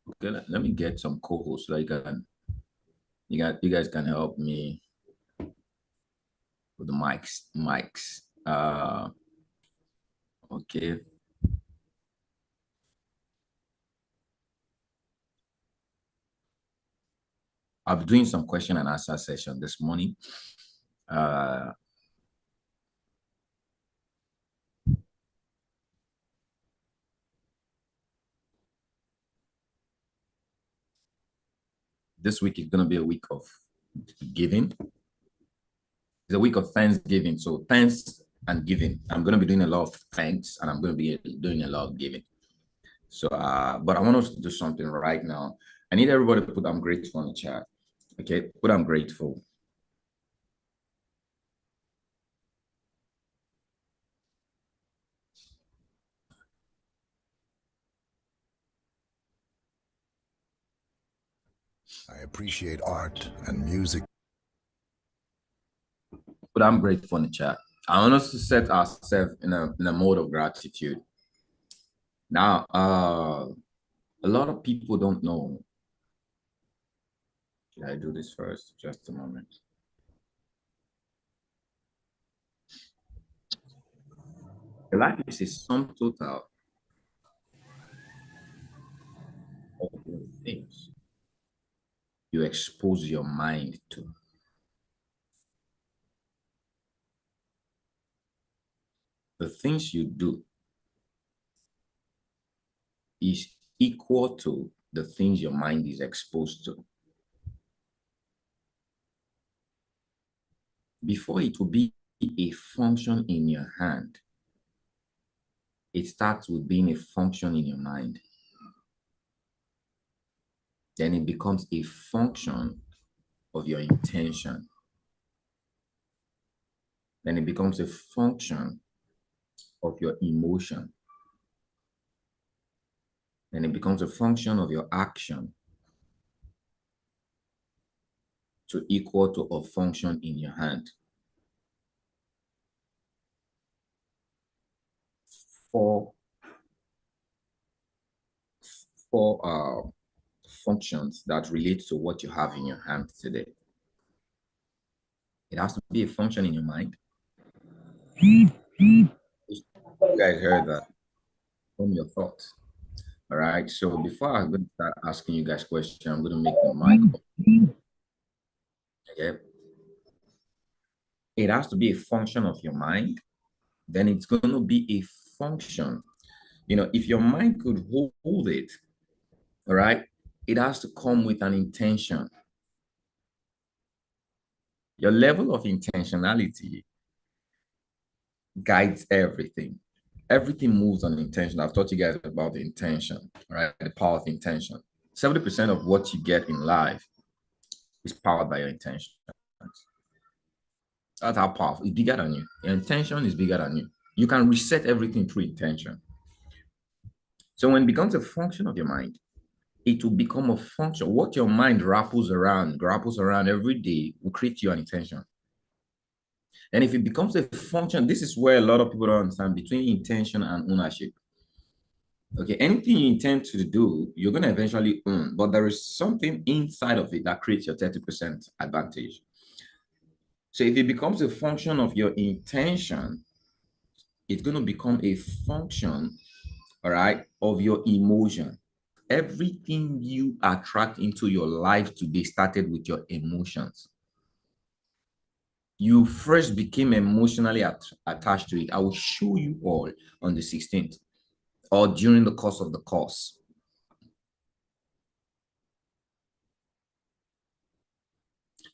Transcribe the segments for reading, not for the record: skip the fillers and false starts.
Okay, let me get some co-hosts so you guys can help me with the mics. Okay. I'll be doing some question and answer session this morning. Uh, this week is gonna be a week of giving. It's a week of Thanksgiving. So thanks and giving. I'm gonna be doing a lot of thanks and I'm gonna be doing a lot of giving. So but I want us to do something right now. I need everybody to put I'm grateful in the chat. Okay, put I'm grateful. I appreciate art and music. But I'm grateful in the chat. I want us to set ourselves in a mode of gratitude. Now, a lot of people don't know. Should I do this first? Just a moment. Life is a sum total of the things you expose your mind to. The things you do is equal to the things your mind is exposed to. Before it will be a function in your hand, it starts with being a function in your mind. Then it becomes a function of your intention. Then it becomes a function of your emotion. Then it becomes a function of your action to equal to a function in your hand. Four functions that relate to what you have in your hand today. It has to be a function in your mind. You guys heard that from your thoughts. All right. So before I'm going to start asking you guys questions, I'm going to make the mic up. Okay. It has to be a function of your mind. Then it's going to be a function. You know, if your mind could hold it, all right, it has to come with an intention. Your level of intentionality guides everything. Everything moves on intention. I've taught you guys about the intention, right? The power of intention. 70% of what you get in life is powered by your intention. That's how powerful. It's bigger than you. Your intention is bigger than you. You can reset everything through intention. So when it becomes a function of your mind, it will become a function. What your mind grapples around every day will create your intention. And if it becomes a function, this is where a lot of people don't understand between intention and ownership. Okay, anything you intend to do, you're going to eventually own, but there is something inside of it that creates your 30% advantage. So if it becomes a function of your intention, it's going to become a function, all right, of your emotion. Everything you attract into your life today started with your emotions. You first became emotionally attached to it. I will show you all on the 16th or during the course of the course.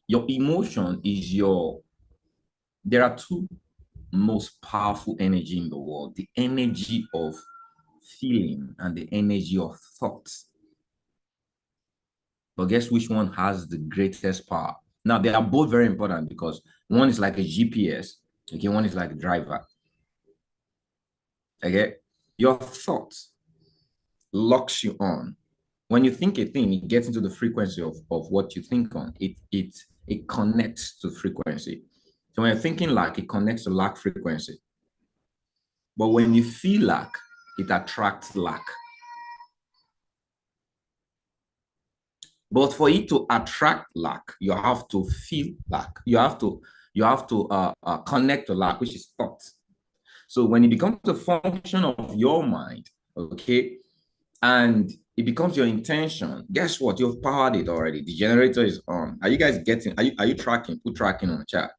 Your emotion is there are two most powerful energy in the world, the energy of feeling and the energy of thoughts. But guess which one has the greatest power? Now, they are both very important because one is like a GPS, okay, one is like a driver. Okay, your thoughts locks you on. When you think a thing, it gets into the frequency of what you think on. It connects to frequency. So when you're thinking lack, it connects to lack frequency. But when you feel lack, it attracts lack. But for it to attract lack, you have to feel lack. You have to connect to lack, which is thought. So when it becomes a function of your mind, okay, and it becomes your intention, guess what? You've powered it already. The generator is on. Are you guys getting? Are you tracking? Put tracking on the chat.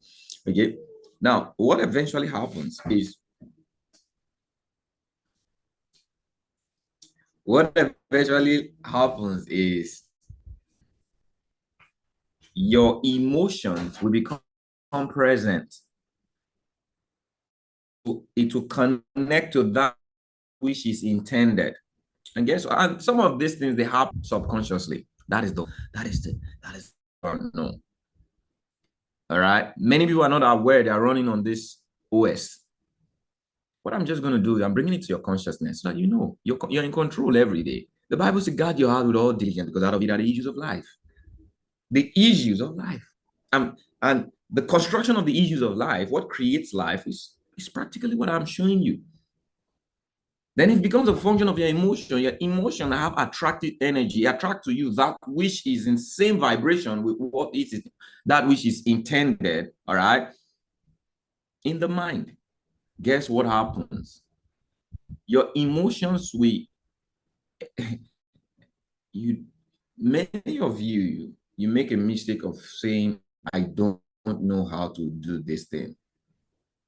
Okay. Now, what eventually happens is your emotions will become present. It will connect to that which is intended. And guess what? And some of these things they happen subconsciously. That is no. All right. Many people are not aware they are running on this OS. What I'm just going to do is I'm bringing it to your consciousness so that you know you're in control every day. The Bible says, guard your heart with all diligence, because out of it are the issues of life. The issues of life. And the construction of the issues of life, what creates life is practically what I'm showing you. Then it becomes a function of your emotion. Your emotion have attracted energy, attract to you that which is in same vibration with what it is, that which is intended, all right, in the mind. Guess what happens? Your emotions will, many of you make a mistake of saying, I don't know how to do this thing.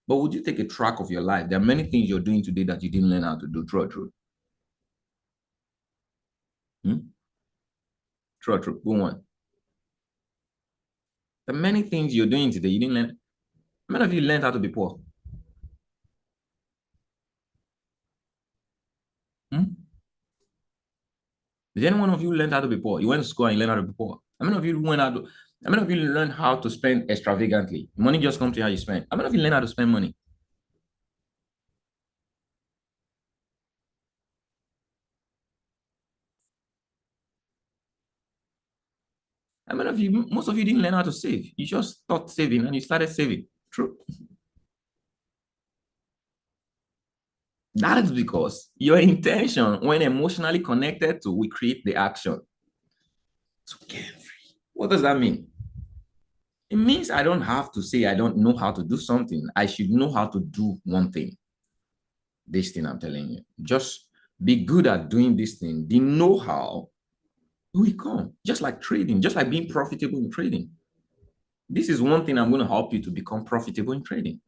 But would you take a track of your life? There are many things you're doing today that you didn't learn how to do. True or true? True or true? Go on. There are many things you're doing today you didn't learn. Many of you learned how to be poor. Did any one of you learn how to be poor? You went to school and you learned how to be poor. How many of you learned how to spend extravagantly? Money just comes to you how you spend. How many of you learn how to spend money? How many of you, most of you didn't learn how to save. You just thought saving and you started saving. True. That is because your intention, when emotionally connected to, will create the action. So carefree. What does that mean? It means I don't have to say I don't know how to do something. I should know how to do one thing. This thing I'm telling you. Just be good at doing this thing. The know-how will come. Just like trading, just like being profitable in trading. This is one thing I'm going to help you to become profitable in trading.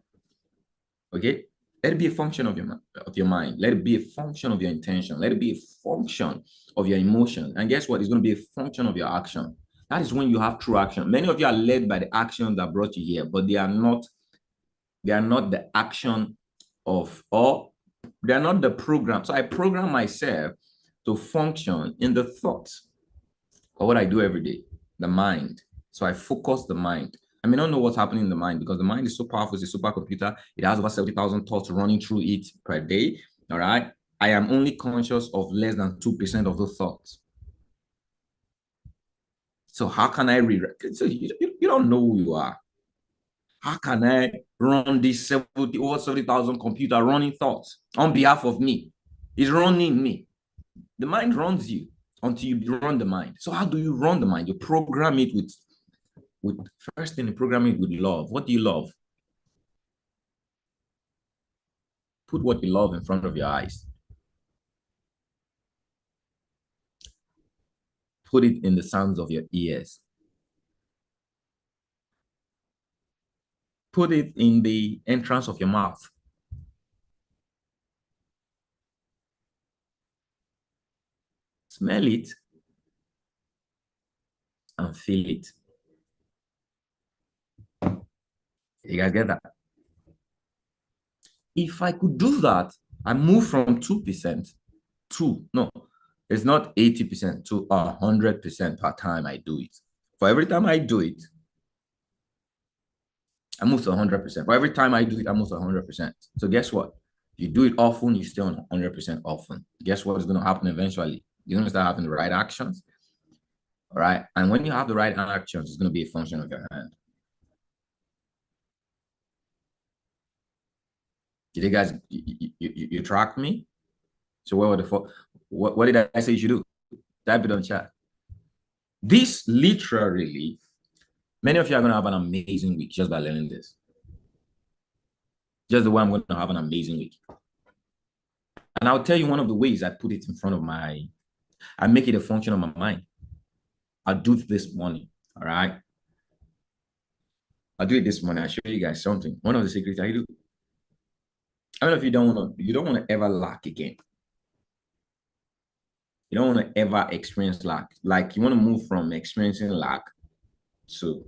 Okay? Let it be a function of your mind. Let it be a function of your intention. Let it be a function of your emotion. And guess what? It's going to be a function of your action. That is when you have true action. Many of you are led by the action that brought you here, but they are not the action of, or they are not the program. So I program myself to function in the thoughts of what I do every day, the mind. So I focus the mind. I may not know what's happening in the mind because the mind is so powerful. It's a supercomputer. It has over 70,000 thoughts running through it per day. All right. I am only conscious of less than 2% of those thoughts. So how can I rewrite? So you don't know who you are. How can I run this over 70,000 computer running thoughts on behalf of me? It's running me. The mind runs you until you run the mind. So how do you run the mind? You program it with first thing, you program it with love. What do you love? Put what you love in front of your eyes. Put it in the sounds of your ears. Put it in the entrance of your mouth. Smell it and feel it. You guys get that? If I could do that, I move from 2% to, no, it's not 80% to 100% per time I do it. For every time I do it, I move to 100%. For every time I do it, I move to 100%. So guess what? You do it often, you stay on 100% often. Guess what is going to happen eventually? You're going to start having the right actions. All right. And when you have the right actions, it's going to be a function of your hand. Did you guys, you track me? So what did I say you should do? Type it on chat. This literally, many of you are going to have an amazing week just by learning this. Just the way I'm going to have an amazing week. And I'll tell you one of the ways I put it in front of I make it a function of my mind. I'll do it this morning, all right? I'll do it this morning. I'll show you guys something. One of the secrets I do. I don't know if you don't want to ever lack again. You don't want to ever experience lack. Like you want to move from experiencing lack to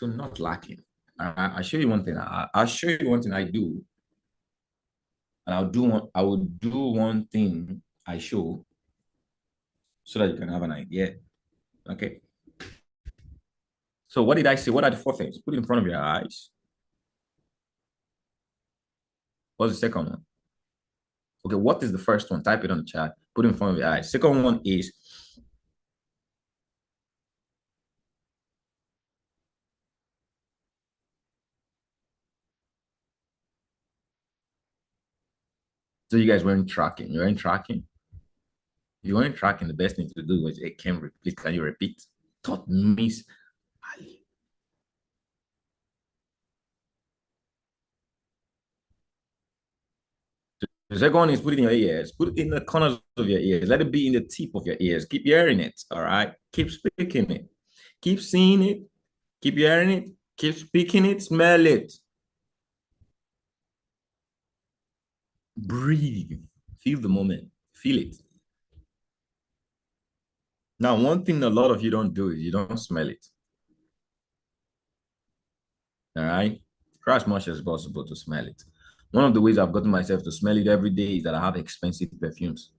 not lacking. I'll show you one thing. I'll show you one thing I do. And I will do one thing I show so that you can have an idea. Okay. So what did I say? What are the four things? Put it in front of your eyes. What's the second one? Okay, what is the first one? Type it on the chat. Put it in front of your eyes. Second one is so you guys weren't tracking. You weren't tracking. If you weren't tracking, the best thing to do is can you repeat? Taught Miss Ali. The second one is put it in your ears. Put it in the corners of your ears. Let it be in the tip of your ears. Keep hearing it. All right. Keep speaking it. Keep seeing it. Keep hearing it. Keep speaking it. Smell it. Breathe. Feel the moment. Feel it. Now, one thing a lot of you don't do is you don't smell it. All right. Try as much as possible to smell it. One of the ways I've gotten myself to smell it every day is that I have expensive perfumes.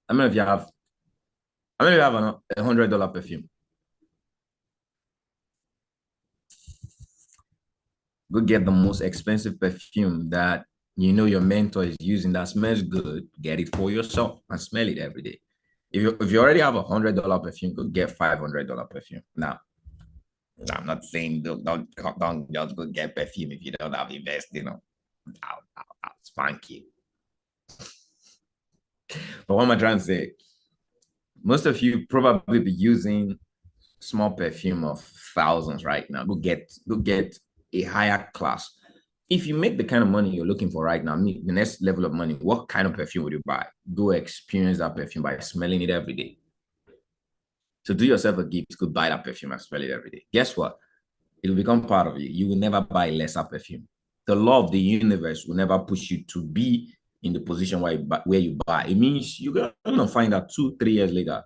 How many of you have $100 perfume? Go get the most expensive perfume that you know your mentor is using that smells good. Get it for yourself and smell it every day. If you already have $100 perfume, go get $500 perfume. Now, I'm not saying don't just go get perfume if you don't have invest, I'll spank you. But what am I trying to say? Most of you probably be using small perfume of thousands right now. Go get a higher class. If you make the kind of money you're looking for right now, the next level of money, what kind of perfume would you buy? Go experience that perfume by smelling it every day. So do yourself a gift, go buy that perfume and smell it every day. Guess what? It will become part of you. You will never buy lesser perfume. The law of the universe will never push you to be in the position where you buy. It means you're gonna find out 2-3 years later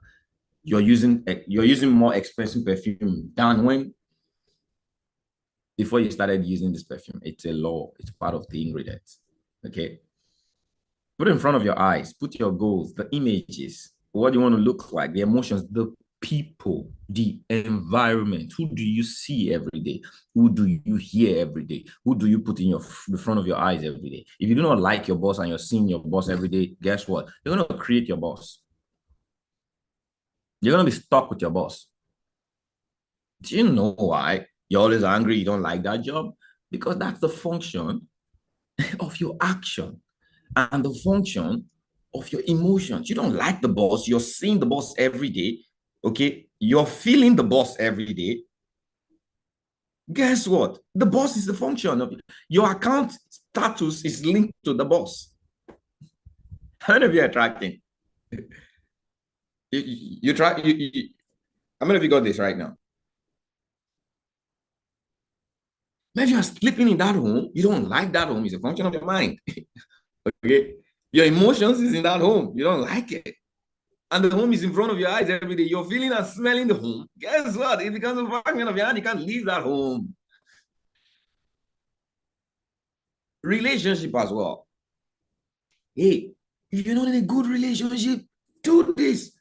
you're using more expensive perfume than before you started using this perfume. It's a law. It's part of the ingredients. Okay. Put it in front of your eyes. Put your goals, the images, what do you want to look like, the emotions, the people, the environment. Who do you see every day? Who do you hear every day? Who do you put in the front of your eyes every day? If you do not like your boss and you're seeing your boss every day, guess what? You're going to create your boss. You're going to be stuck with your boss. Do you know why you're always angry? You don't like that job? Because that's the function of your action and the function of your emotions. You don't like the boss. You're seeing the boss every day. Okay. You're feeling the boss every day. Guess what? The boss is the function of your account status is linked to the boss. How many of you are tracking? You try. How many of you got this right now? Maybe you're sleeping in that home. You don't like that home. It's a function of your mind. Okay. Your emotions is in that home. You don't like it. And the home is in front of your eyes every day. You're feeling and smelling the home. Guess what? It becomes a function of your hand. You can't leave that home. Relationship as well. Hey, if you're not in a good relationship, do this.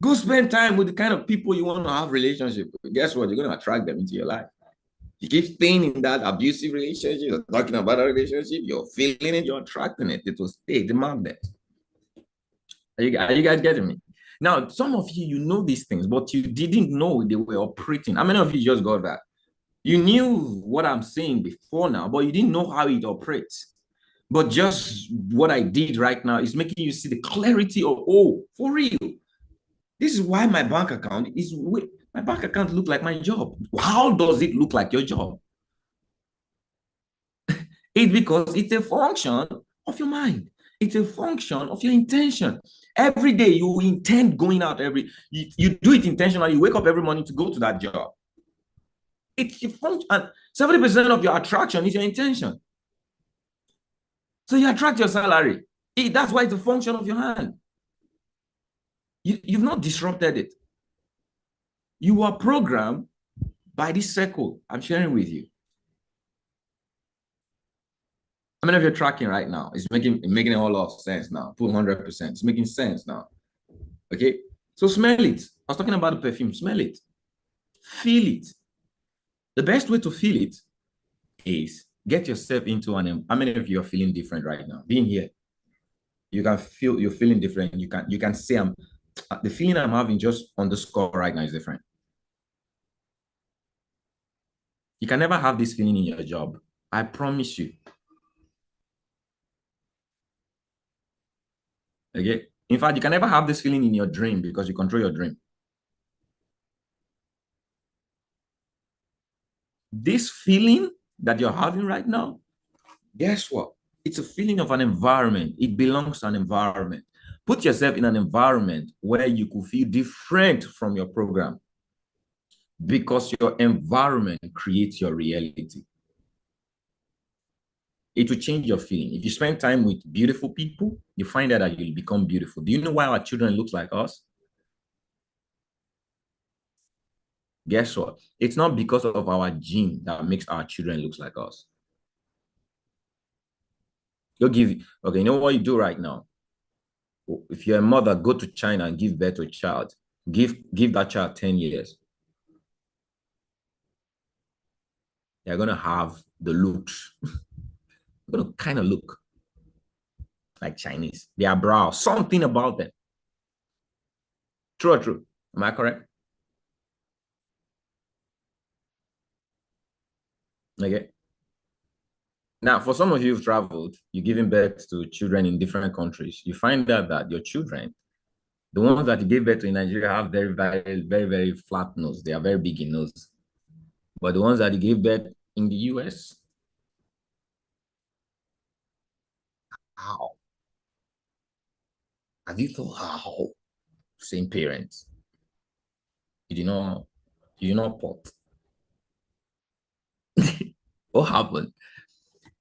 Go spend time with the kind of people you want to have relationship with. Guess what? You're going to attract them into your life. You keep staying in that abusive relationship, you're talking about a relationship, you're feeling it, you're attracting it. It will stay, demand it. Are you guys getting me? Now, some of you, you know these things, but you didn't know they were operating. How many of you just got that? You knew what I'm saying before now, but you didn't know how it operates. But just what I did right now is making you see the clarity of, oh, for real. This is why my bank account is, my bank account look like my job. How does it look like your job? It's because it's a function of your mind. It's a function of your intention. Every day you intend going out you do it intentionally. You wake up every morning to go to that job. It's your function. And 70% of your attraction is your intention. So you attract your salary. That's why it's a function of your hand. You've not disrupted it. You are programmed by this circle I'm sharing with you. How many of you are tracking right now? It's making a whole lot of sense now. 200%. It's making sense now. Okay. So smell it. I was talking about the perfume. Smell it. Feel it. The best way to feel it is get yourself into how many of you are feeling different right now? Being here, you can feel you're feeling different. You can say the feeling I'm having just on the score right now is different. You can never have this feeling in your job. I promise you. Okay. In fact, you can never have this feeling in your dream because you control your dream. This feeling that you're having right now, guess what? It's a feeling of an environment. It belongs to an environment. Put yourself in an environment where you could feel different from your program because your environment creates your reality. It will change your feeling. If you spend time with beautiful people, you find out that you'll become beautiful. Do you know why our children look like us? Guess what? It's not because of our gene that makes our children look like us. Okay, you know what you do right now? If you're a mother, go to China and give birth to a child. Give that child 10 years. They're going to have the looks. They're going to kind of look like Chinese. Their brow, something about them. True or true? Am I correct? Okay. Now, for some of you who've traveled, you're giving birth to children in different countries. You find out that your children, the ones that you gave birth to in Nigeria, have very, very, very, very flat nose. They are very big in nose. But the ones that you gave birth in the US, how? Have you thought how? Same parents. You did not pot. What happened?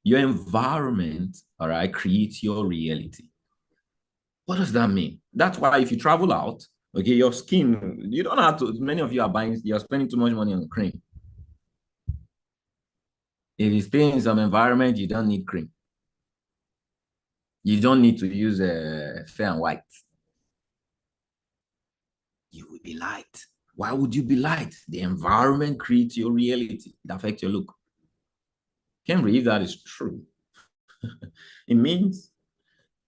Your environment, all right, creates your reality. What does that mean? That's why if you travel out, okay, your skin, you don't have to, many of you are buying, you're spending too much money on cream. If you stay in some environment, you don't need cream. You don't need to use a Fair and White. You will be light. Why would you be light? The environment creates your reality. It affects your look. Can't believe that is true. It means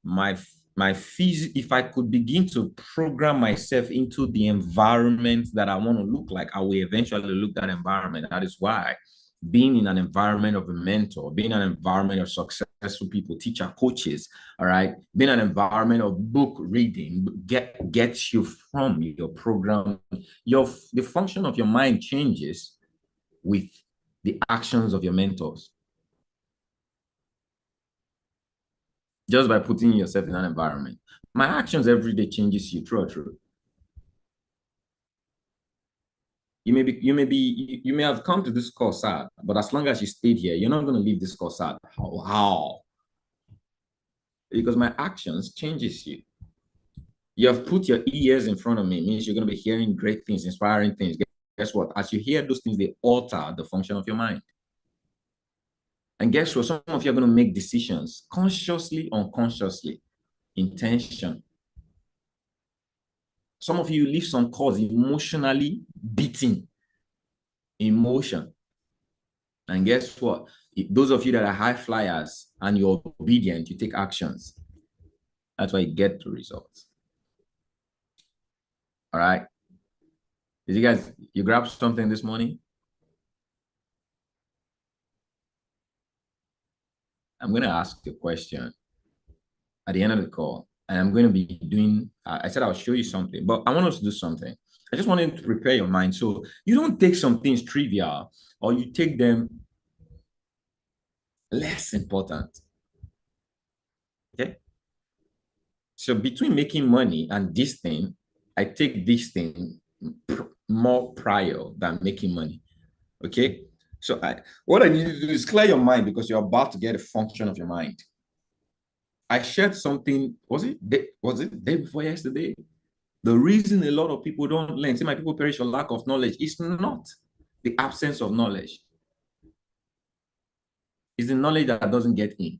if I could begin to program myself into the environment that I want to look like, I will eventually look that environment. That is why being in an environment of a mentor, being an environment of successful people, teacher, coaches, all right, being an environment of book reading gets you from your program. The function of your mind changes with the actions of your mentors. Just by putting yourself in an environment. My actions every day changes you, true or true. You may have come to this course sad, but as long as you stayed here, you're not going to leave this course sad. How? Because my actions changes you. You have put your ears in front of me, means you're going to be hearing great things, inspiring things. Guess what? As you hear those things, they alter the function of your mind. And guess what? Some of you are going to make decisions consciously, unconsciously, intention. Some of you leave some cause emotionally beating emotion. And guess what? Those of you that are high flyers and you're obedient, you take actions. That's why you get the results. All right. Did you grab something this morning? I'm going to ask a question at the end of the call, and I'm going to be doing, I said I'll show you something, but I want us to do something. I just wanted to prepare your mind so you don't take some things trivial or you take them less important. Okay. So between making money and this thing, I take this thing more prior than making money. Okay. So what I need to do is clear your mind because you're about to get a function of your mind. I shared something, was it day before yesterday? The reason a lot of people don't learn, see, my people perish for lack of knowledge, is not the absence of knowledge. It's the knowledge that doesn't get in.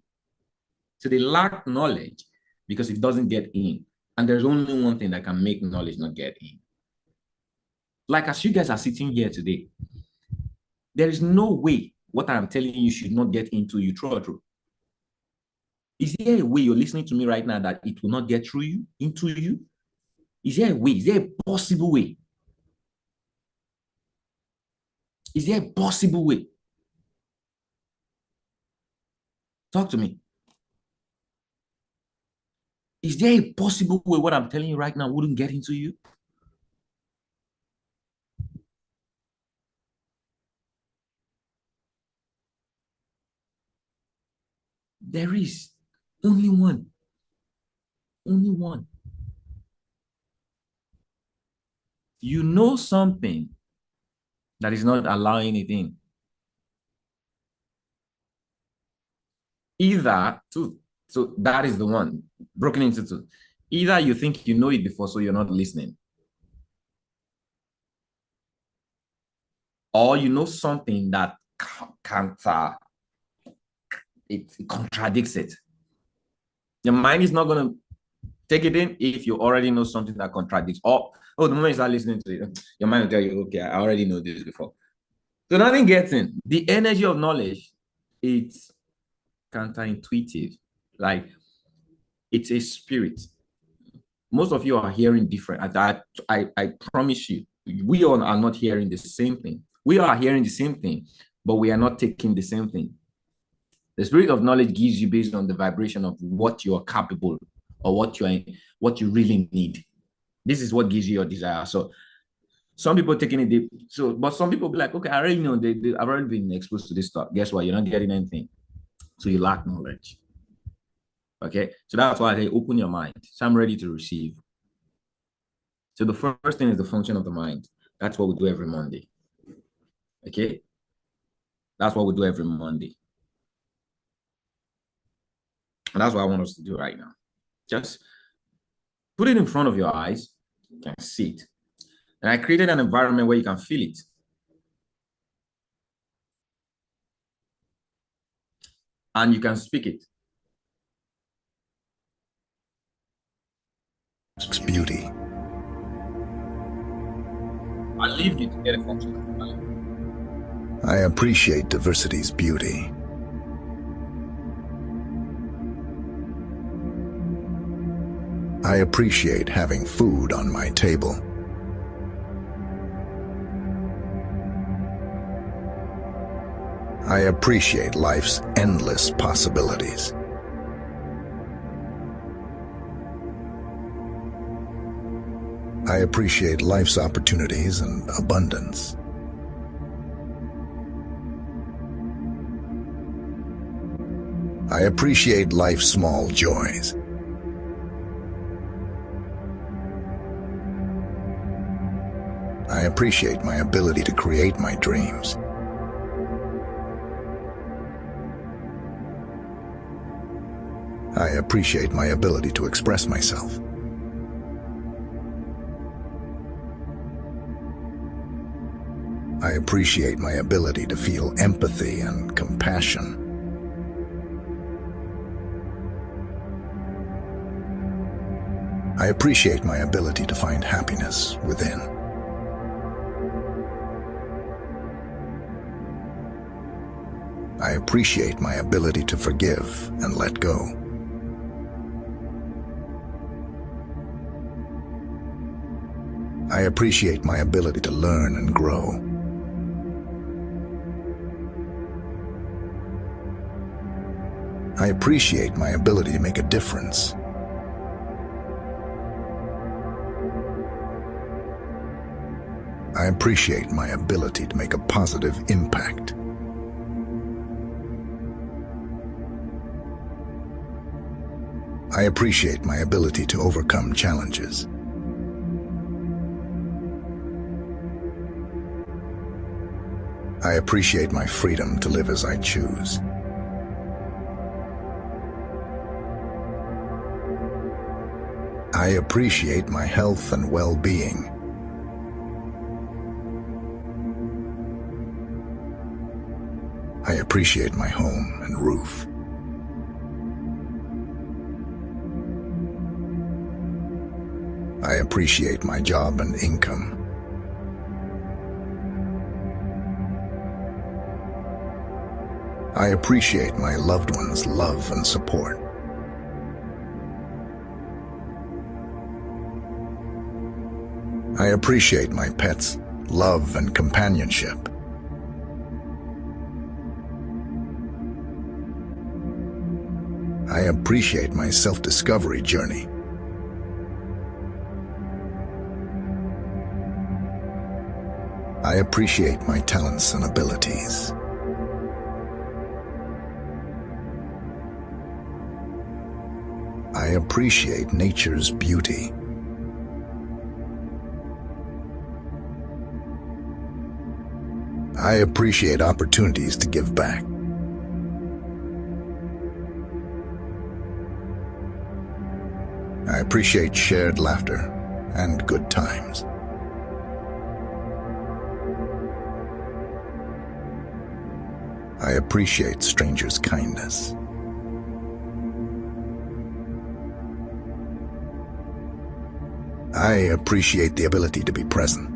So they lack knowledge because it doesn't get in. And there's only one thing that can make knowledge not get in. Like as you guys are sitting here today, there is no way what I'm telling you should not get into you, true or true. Is there a way you're listening to me right now that it will not get through you, into you? Is there a way? Is there a possible way? Is there a possible way? Talk to me. Is there a possible way what I'm telling you right now wouldn't get into you? There is only one. Only one. You know something that is not allowing it in. Either two. So that is the one broken into two. Either you think you know it before, so you're not listening. Or you know something that it contradicts it. Your mind is not going to take it in if you already know something that contradicts. Or, the moment you start listening to it, your mind will tell you, okay, I already know this before. So nothing gets in. The energy of knowledge, it's counterintuitive. Like, it's a spirit. Most of you are hearing different. I promise you, we all are not hearing the same thing. We are hearing the same thing, but we are not taking the same thing. The spirit of knowledge gives you based on the vibration of what you are capable or what you really need. This is what gives you your desire. So some people taking it deep. So, but some people be like, okay, I already know I've already been exposed to this stuff. Guess what? You're not getting anything. So you lack knowledge. Okay. So that's why I say open your mind. So I'm ready to receive. So the first thing is the function of the mind. That's what we do every Monday. Okay. That's what we do every Monday. And that's what I want us to do right now. Just put it in front of your eyes. You can see it. And I created an environment where you can feel it. And you can speak it. It's beauty. I leave you to get a function of the mind. I appreciate diversity's beauty. I appreciate having food on my table. I appreciate life's endless possibilities. I appreciate life's opportunities and abundance. I appreciate life's small joys. I appreciate my ability to create my dreams. I appreciate my ability to express myself. I appreciate my ability to feel empathy and compassion. I appreciate my ability to find happiness within. I appreciate my ability to forgive and let go. I appreciate my ability to learn and grow. I appreciate my ability to make a difference. I appreciate my ability to make a positive impact. I appreciate my ability to overcome challenges. I appreciate my freedom to live as I choose. I appreciate my health and well-being. I appreciate my home and roof. I appreciate my job and income. I appreciate my loved ones' love and support. I appreciate my pets' love and companionship. I appreciate my self-discovery journey. I appreciate my talents and abilities. I appreciate nature's beauty. I appreciate opportunities to give back. I appreciate shared laughter and good times. I appreciate strangers' kindness. I appreciate the ability to be present.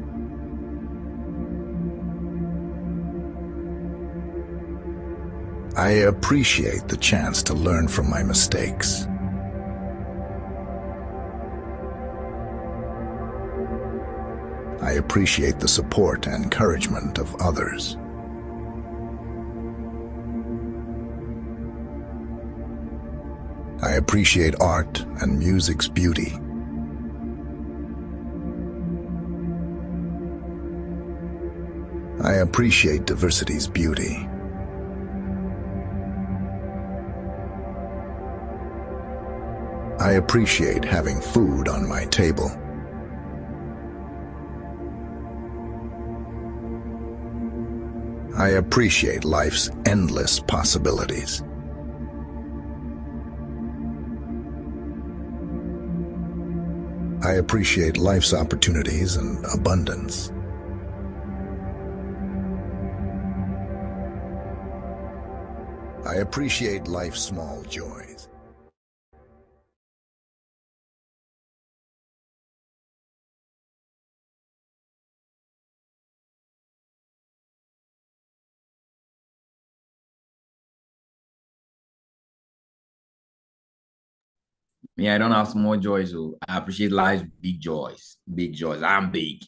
I appreciate the chance to learn from my mistakes. I appreciate the support and encouragement of others. I appreciate art and music's beauty. I appreciate diversity's beauty. I appreciate having food on my table. I appreciate life's endless possibilities. I appreciate life's opportunities and abundance. I appreciate life's small joys. Yeah, I don't have small joys. So I appreciate life's big joys. Big joys. I'm big.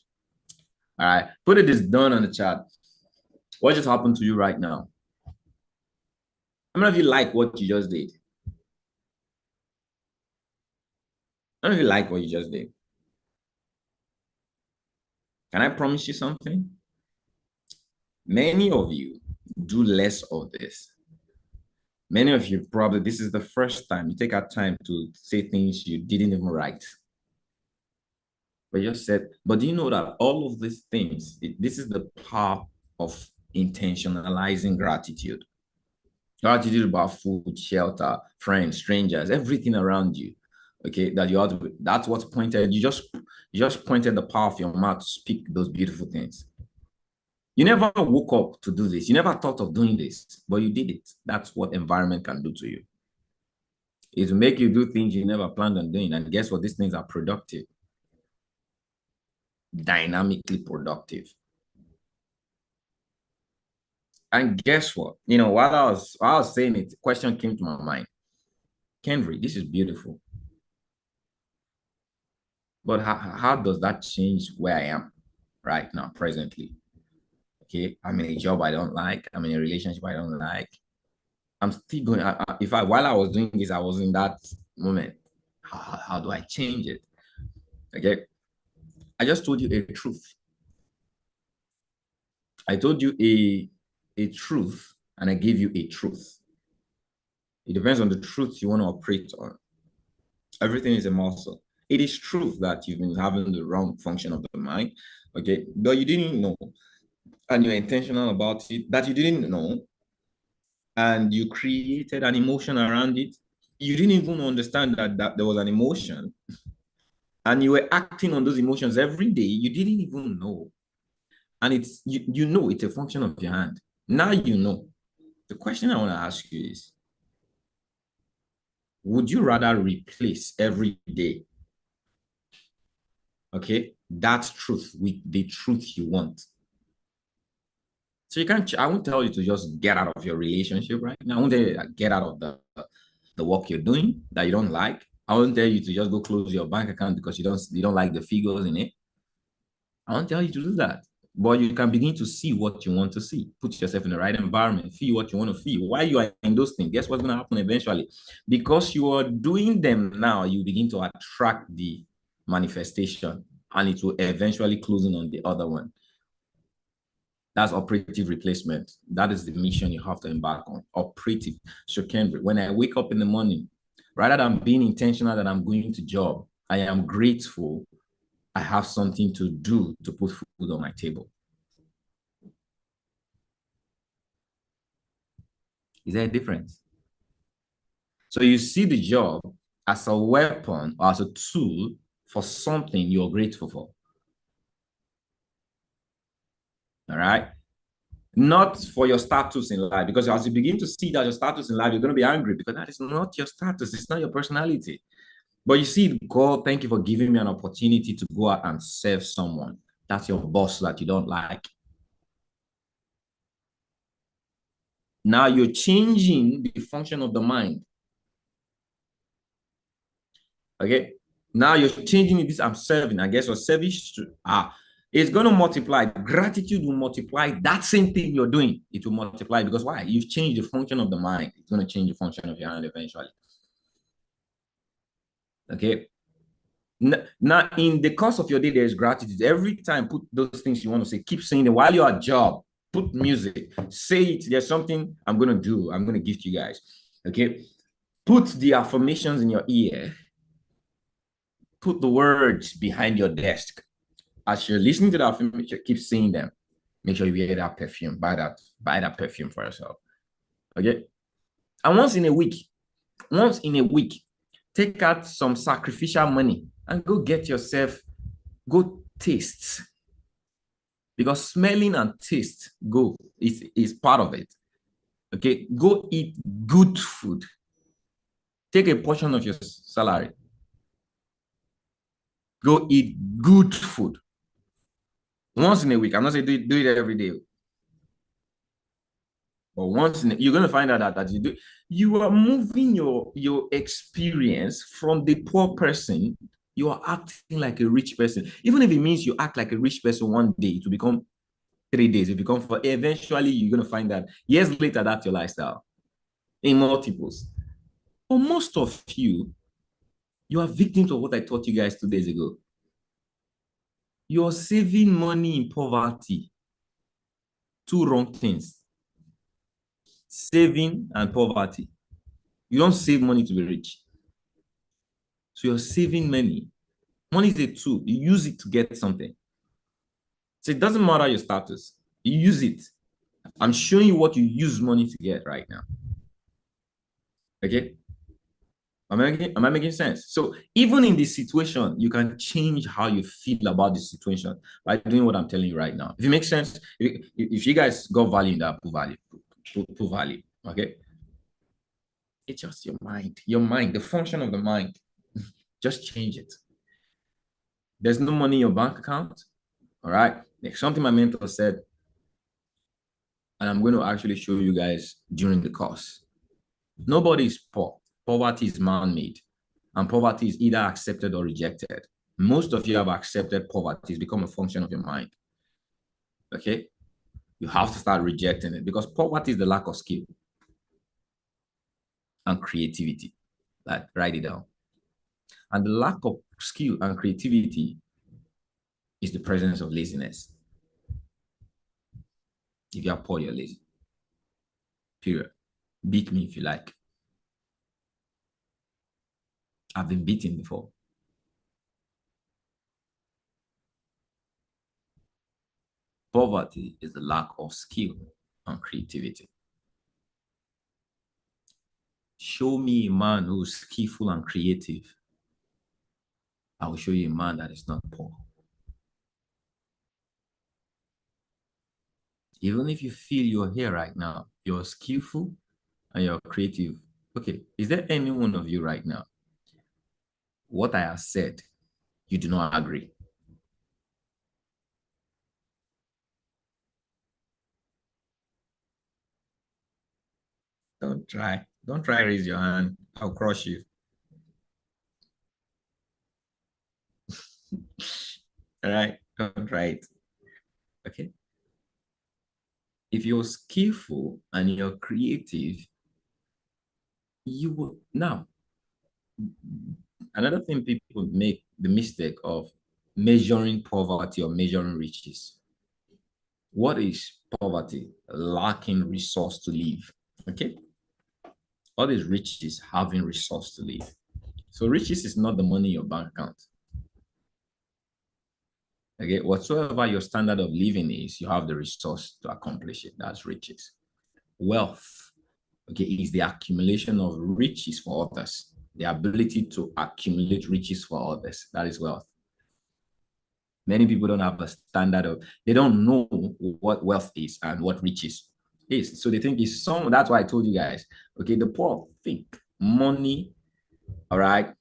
All right. Put it is done on the chat. What just happened to you right now? How many of you like what you just did? How many of you like what you just did? Can I promise you something? Many of you do less of this. Many of you probably, this is the first time you take our time to say things you didn't even write. But you just said, but do you know that all of these things, this is the power of intentionalizing gratitude. Gratitude about food, shelter, friends, strangers, everything around you. Okay, that you ought to, that's what's pointed. You just pointed the power of your mouth to speak those beautiful things. You never woke up to do this. You never thought of doing this, but you did it. That's what environment can do to you. It will make you do things you never planned on doing. And guess what? These things are productive, dynamically productive. And guess what? You know, while I was saying it, the question came to my mind. Kendrick, this is beautiful. But how does that change where I am right now, presently? Okay, I'm in a job I don't like. I'm in a relationship I don't like. I'm still going. If I while I was doing this, I was in that moment. How do I change it? Okay. I just told you a truth. I told you a truth, and I gave you a truth. It depends on the truth you want to operate on. Everything is a muscle. It is true that you've been having the wrong function of the mind, okay, but you didn't know, and you're intentional about it, that you didn't know, and you created an emotion around it. You didn't even understand that there was an emotion, and you were acting on those emotions every day. You didn't even know, and you know it's a function of your hand. Now you know. The question I want to ask you is, would you rather replace every day, okay, that truth with the truth you want? So you can't, I won't tell you to just get out of your relationship right now. I won't tell you to get out of the work you're doing that you don't like. I won't tell you to just go close your bank account because you don't like the figures in it. I won't tell you to do that. But you can begin to see what you want to see. Put yourself in the right environment. Feel what you want to feel. While you are in those things, guess what's going to happen eventually? Because you are doing them now, you begin to attract the manifestation, and it will eventually close in on the other one. That's operative replacement. That is the mission you have to embark on. Operative. So, Kendrick, when I wake up in the morning, rather than being intentional that I'm going to job, I am grateful I have something to do to put food on my table. Is there a difference? So you see the job as a weapon or as a tool for something you're grateful for. All right. Not for your status in life, because as you begin to see that your status in life, you're going to be angry because that is not your status. It's not your personality. But you see, God, thank you for giving me an opportunity to go out and serve someone. That's your boss that you don't like. Now you're changing the function of the mind. Okay. Now you're changing this. I'm serving. I guess your service it's going to multiply. Gratitude will multiply that same thing you're doing. It will multiply because why? You've changed the function of the mind. It's going to change the function of your hand eventually. Okay. Now, in the course of your day, there's gratitude. Every time, put those things you want to say. Keep saying it while you're at job. Put music. Say it. There's something I'm going to do. I'm going to give to you guys. Okay. Put the affirmations in your ear. Put the words behind your desk. As you're listening to the affirmation, keep saying them. Make sure you wear that perfume. Buy that perfume for yourself. Okay. And once in a week, take out some sacrificial money and go get yourself, go taste. Because smelling and taste is part of it. Okay. Go eat good food. Take a portion of your salary. Go eat good food. Once in a week. I'm not saying do it every day. But you're going to find out that you are moving your experience from the poor person. You are acting like a rich person. Even if it means you act like a rich person one day, to become 3 days, it become for eventually you're going to find that years later that's your lifestyle in multiples. But most of you are victims of what I taught you guys 2 days ago. You're saving money in poverty. Two wrong things. Saving and poverty. You don't save money to be rich. So you're saving money. Money is a tool. You use it to get something. So it doesn't matter your status. You use it. I'm showing you what you use money to get right now. Okay? Am I making sense? So even in this situation, you can change how you feel about the situation by doing what I'm telling you right now. If it makes sense, if you guys got value in that, put value. Okay? It's just your mind, the function of the mind. Just change it. There's no money in your bank account. All right. Like something my mentor said, and I'm going to actually show you guys during the course. Nobody is poor. Poverty is man-made, and poverty is either accepted or rejected. Most of you have accepted poverty. It's become a function of your mind. Okay. You have to start rejecting it because poverty is the lack of skill. and creativity. Like, write it down. And the lack of skill and creativity is the presence of laziness. If you are poor, you're lazy. Period. Beat me if you like. I've been beaten before. Poverty is the lack of skill and creativity. Show me a man who's skillful and creative. I will show you a man that is not poor. Even if you feel you're here right now, you're skillful and you're creative. Okay, is there any one of you right now? What I have said, you do not agree. Don't try. Don't try raise your hand. I'll crush you. All right? Don't try it. Okay? If you're skillful and you're creative, you will. Now, another thing people make the mistake of measuring poverty or measuring riches. What is poverty? Lacking resource to live. Okay? What is riches? Having resource to live. So riches is not the money in your bank account. Okay, whatsoever your standard of living is, you have the resource to accomplish it. That's riches. Wealth, okay, is the accumulation of riches for others. The ability to accumulate riches for others. That is wealth. Many people don't have a standard of, they don't know what wealth is and what riches is. So they think it's some, that's why I told you guys, okay, the poor think money, all right,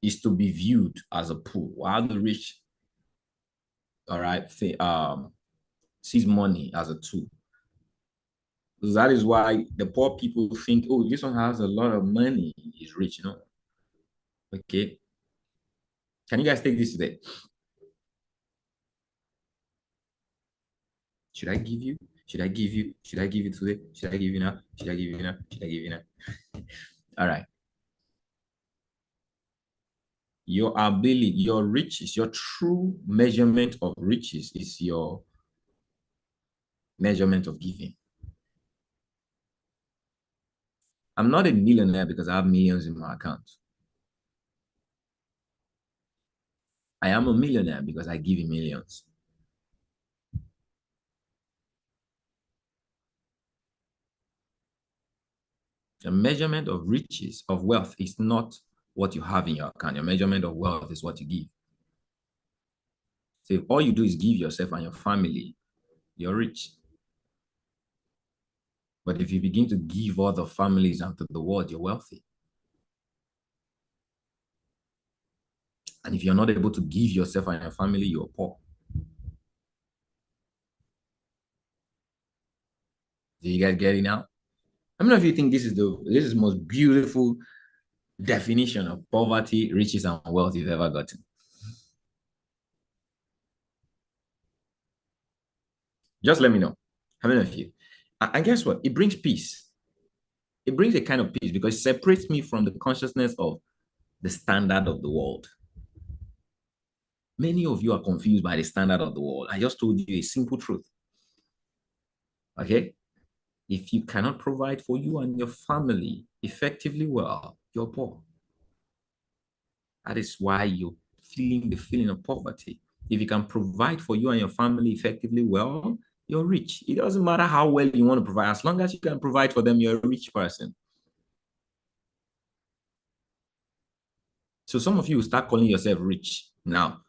is to be viewed as a pool, while the rich, all right, sees money as a tool. So that is why the poor people think, oh, this one has a lot of money, he's rich, you know. Okay. Can you guys take this today? Should I give you? Should I give you? Should I give you today? Should I give you now? Should I give you now? Should I give you now? All right. Your ability, your riches, your true measurement of riches is your measurement of giving. I'm not a millionaire because I have millions in my account. I am a millionaire because I give millions. The measurement of riches, of wealth, is not what you have in your account. Your measurement of wealth is what you give. So if all you do is give yourself and your family, you're rich. But if you begin to give other families and to the world, you're wealthy. And if you're not able to give yourself and your family, you're poor. Do you guys get it now? How many of you think this is the most beautiful definition of poverty, riches, and wealth you've ever gotten? Just let me know. How many of you? And guess what? It brings peace. It brings a kind of peace because it separates me from the consciousness of the standard of the world. Many of you are confused by the standard of the world. I just told you a simple truth. Okay? If you cannot provide for you and your family effectively well, you're poor. That is why you're feeling the feeling of poverty. If you can provide for you and your family effectively well, you're rich. It doesn't matter how well you want to provide. As long as you can provide for them, you're a rich person. So some of you will start calling yourself rich now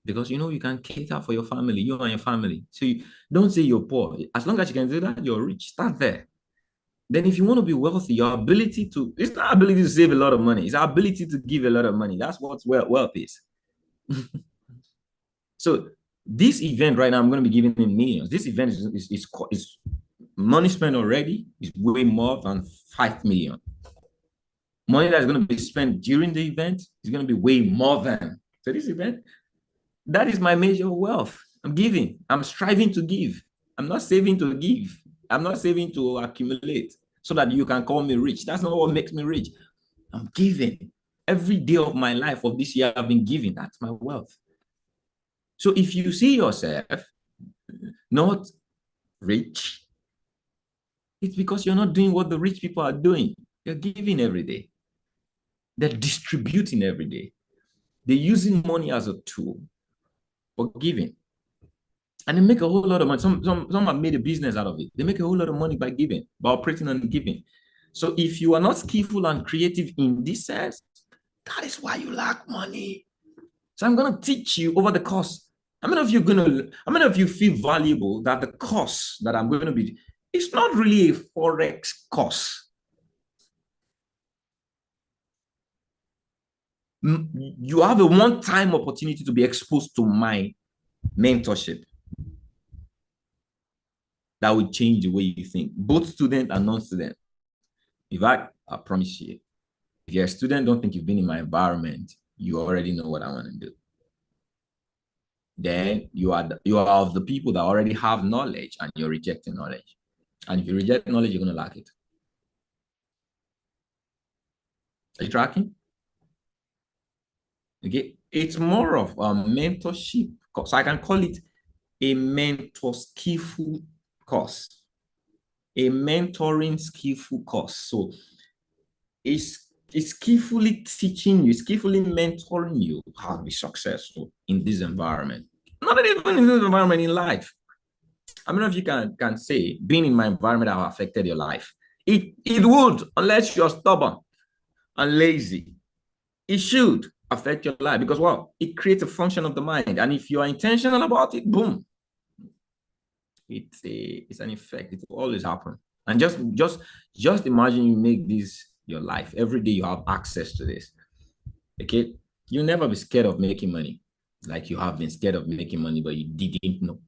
because you know you can cater for your family, you and your family. So you don't say you're poor. As long as you can do that, you're rich. Start there. Then if you want to be wealthy, your ability to, it's not ability to save a lot of money. It's our ability to give a lot of money. That's what wealth is. So this event right now, I'm going to be giving in millions. This event is money spent already is way more than 5 million. Money that's going to be spent during the event is going to be way more than. So this event, that is my measure of wealth. I'm giving. I'm striving to give. I'm not saving to give. I'm not saving to accumulate. so that you can call me rich. That's not what makes me rich. I'm giving. Every day of my life of this year, I've been giving. That's my wealth. So if you see yourself not rich, it's because you're not doing what the rich people are doing. They're giving every day. They're distributing every day. They're using money as a tool for giving. And they make a whole lot of money. Some have made a business out of it. They make a whole lot of money by giving, by operating and giving. So if you are not skillful and creative in this sense, that is why you lack money. So I'm going to teach you over the course. How many of you feel valuable that the course that I'm going to be, it's not really a Forex course. You have a one-time opportunity to be exposed to my mentorship that will change the way you think, both student and non-student. In fact, I promise you, if you're a student, don't think you've been in my environment, you already know what I want to do. Then you are of the people that already have knowledge and you're rejecting knowledge. And if you reject knowledge, you're going to lack it. Are you tracking? Okay, it's more of a mentorship course. I can call it a mentor skillful course, a mentoring skillful course. So it's skillfully teaching you, skillfully mentoring you how to be successful in this environment. Not even in this environment, in life. How many of you can say being in my environment have affected your life? It would, unless you're stubborn and lazy. It should affect your life because, well, it creates a function of the mind. And if you are intentional about it, boom, it's an effect. It will always happen. And just imagine you make this your life. Every day you have access to this. Okay? You'll never be scared of making money like you have been scared of making money, but you didn't know.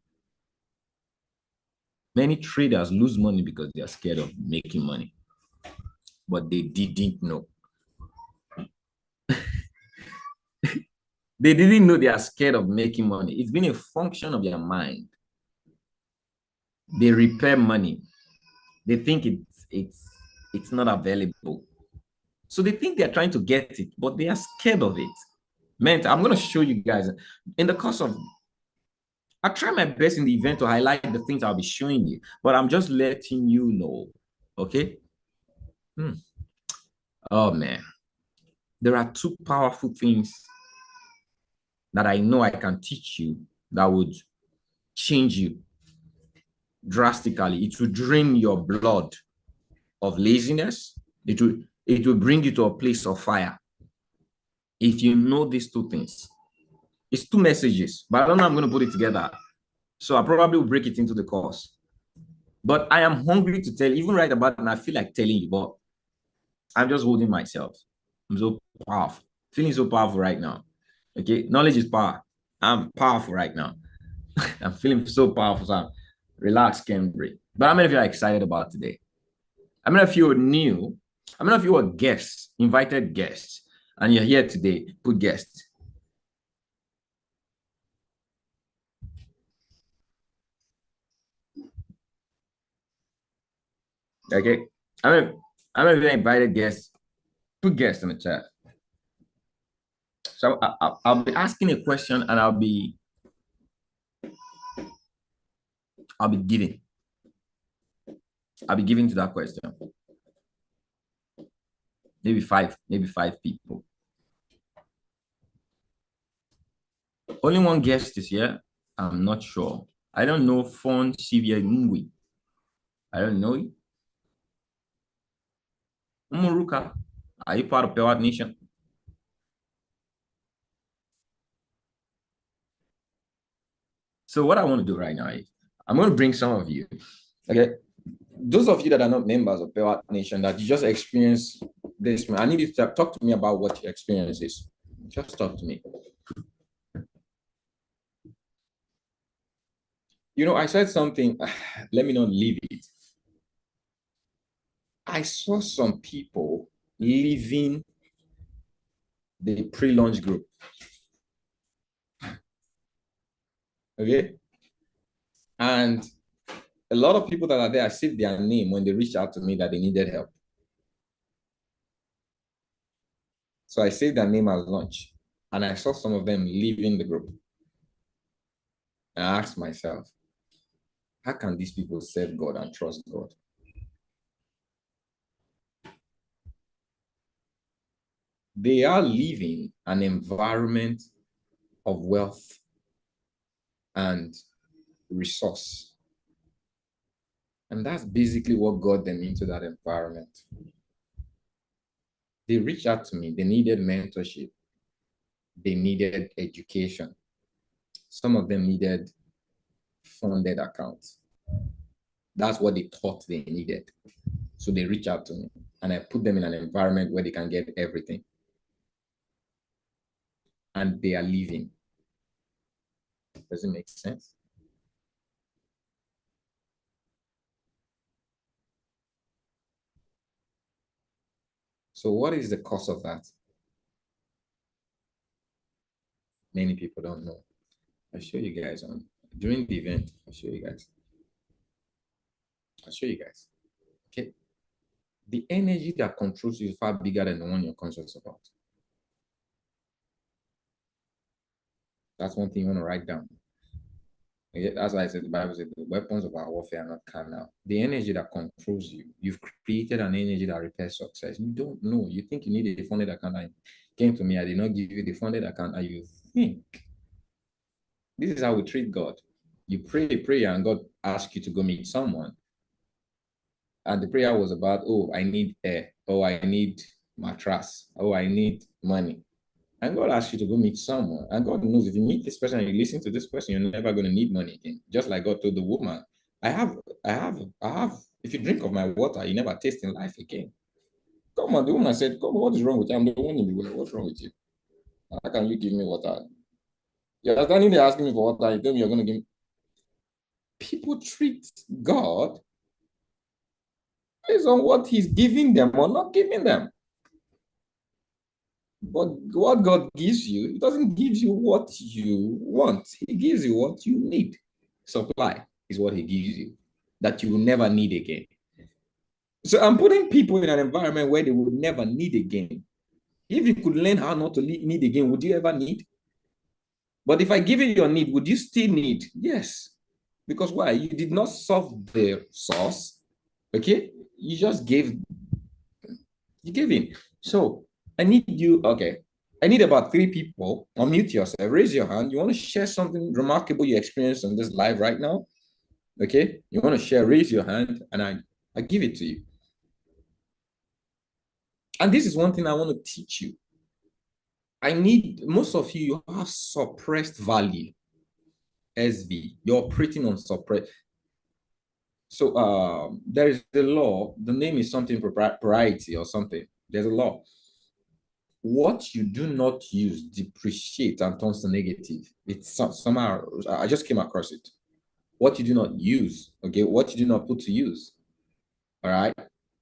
Many traders lose money because they are scared of making money, but they didn't know. They didn't know they are scared of making money. It's been a function of their mind. They repair money. They think it's not available. So they think they're trying to get it, but they are scared of it. Man, I'm going to show you guys in the course of, I try my best in the event to highlight the things I'll be showing you, but I'm just letting you know. Okay. Oh man, there are two powerful things that I know I can teach you that would change you drastically. It will drain your blood of laziness. It will bring you to a place of fire. If you know these two things, it's two messages, but I don't know I'm going to put it together. So I probably will break it into the course. But I am hungry to tell, even right about it, and I feel like telling you, but I'm just holding myself. I'm so powerful, feeling so powerful right now. Okay, knowledge is power. I'm powerful right now. I'm feeling so powerful. So relax, Cambry. But how many of you are excited about today? How many of you are new? How many of you are guests, invited guests, and you're here today? Put guests. Okay. How many of you are invited guests? Put guests in the chat. So I'll be asking a question and I'll be giving. I'll be giving to that question. Maybe five people. Only one guest is here. I'm not sure. I don't know Fon Sivia Ngui. I don't know you. Umuruka, are you part of Pewat Nation? So what I want to do right now is I'm going to bring some of you. Okay. Those of you that are not members of Pewat Nation, that you just experienced this, I need you to talk to me about what your experience is. Just talk to me. You know, I said something, let me not leave it. I saw some people leaving the pre-launch group. Okay. And A lot of people that are there, I see their name when they reach out to me that they needed help. So I saved their name as lunch. And I saw some of them leaving the group. And I asked myself, how can these people serve God and trust God? They are living an environment of wealth and resource. And that's basically what got them into that environment. They reached out to me. They needed mentorship. They needed education. Some of them needed funded accounts. That's what they thought they needed. So they reached out to me, and I put them in an environment where they can get everything. And they are leaving. Does it make sense? So what is the cost of that? Many people don't know. I'll show you guys during the event. I'll show you guys. Okay. The energy that controls you is far bigger than the one you're conscious about. That's one thing you want to write down. Okay? That's why I said the Bible said the weapons of our warfare are not carnal. The energy that controls you, you've created an energy that repairs success. You don't know. You think you need a funded account. I came to me, I did not give you the funded account, and you think. This is how we treat God. You pray a prayer, and God asks you to go meet someone. And the prayer was about, oh, I need air. Oh, I need mattress. Oh, I need money. And God asks you to go meet someone. And God knows if you meet this person and you listen to this person, you're never going to need money again. Just like God told the woman, I have, if you drink of my water, you never taste in life again. Come on, the woman said, come on, what is wrong with you? I'm the one in the well. What's wrong with you? How can you give me water? You're standing there asking me for water. You tell me you're going to give me. People treat God based on what he's giving them or not giving them. But what God gives you, He doesn't give you what you want. He gives you what you need. Supply is what He gives you that you will never need again. So I'm putting people in an environment where they will never need again. If you could learn how not to need again, would you ever need? But if I give you your need, would you still need? Yes. Because why? You did not solve the source. Okay? You just gave in. So I need you, okay. I need about 3 people. Unmute yourself. Raise your hand. You want to share something remarkable you experienced on this live right now? Okay? You want to share, raise your hand, and I give it to you. And this is one thing I want to teach you. I need, most of you have suppressed value. SV. You're operating on suppressed. So there is the law. The name is something propriety or something. There's a law. What you do not use depreciate and turns to negative. It's somehow, I just came across it. What you do not use, okay, what you do not put to use, all right,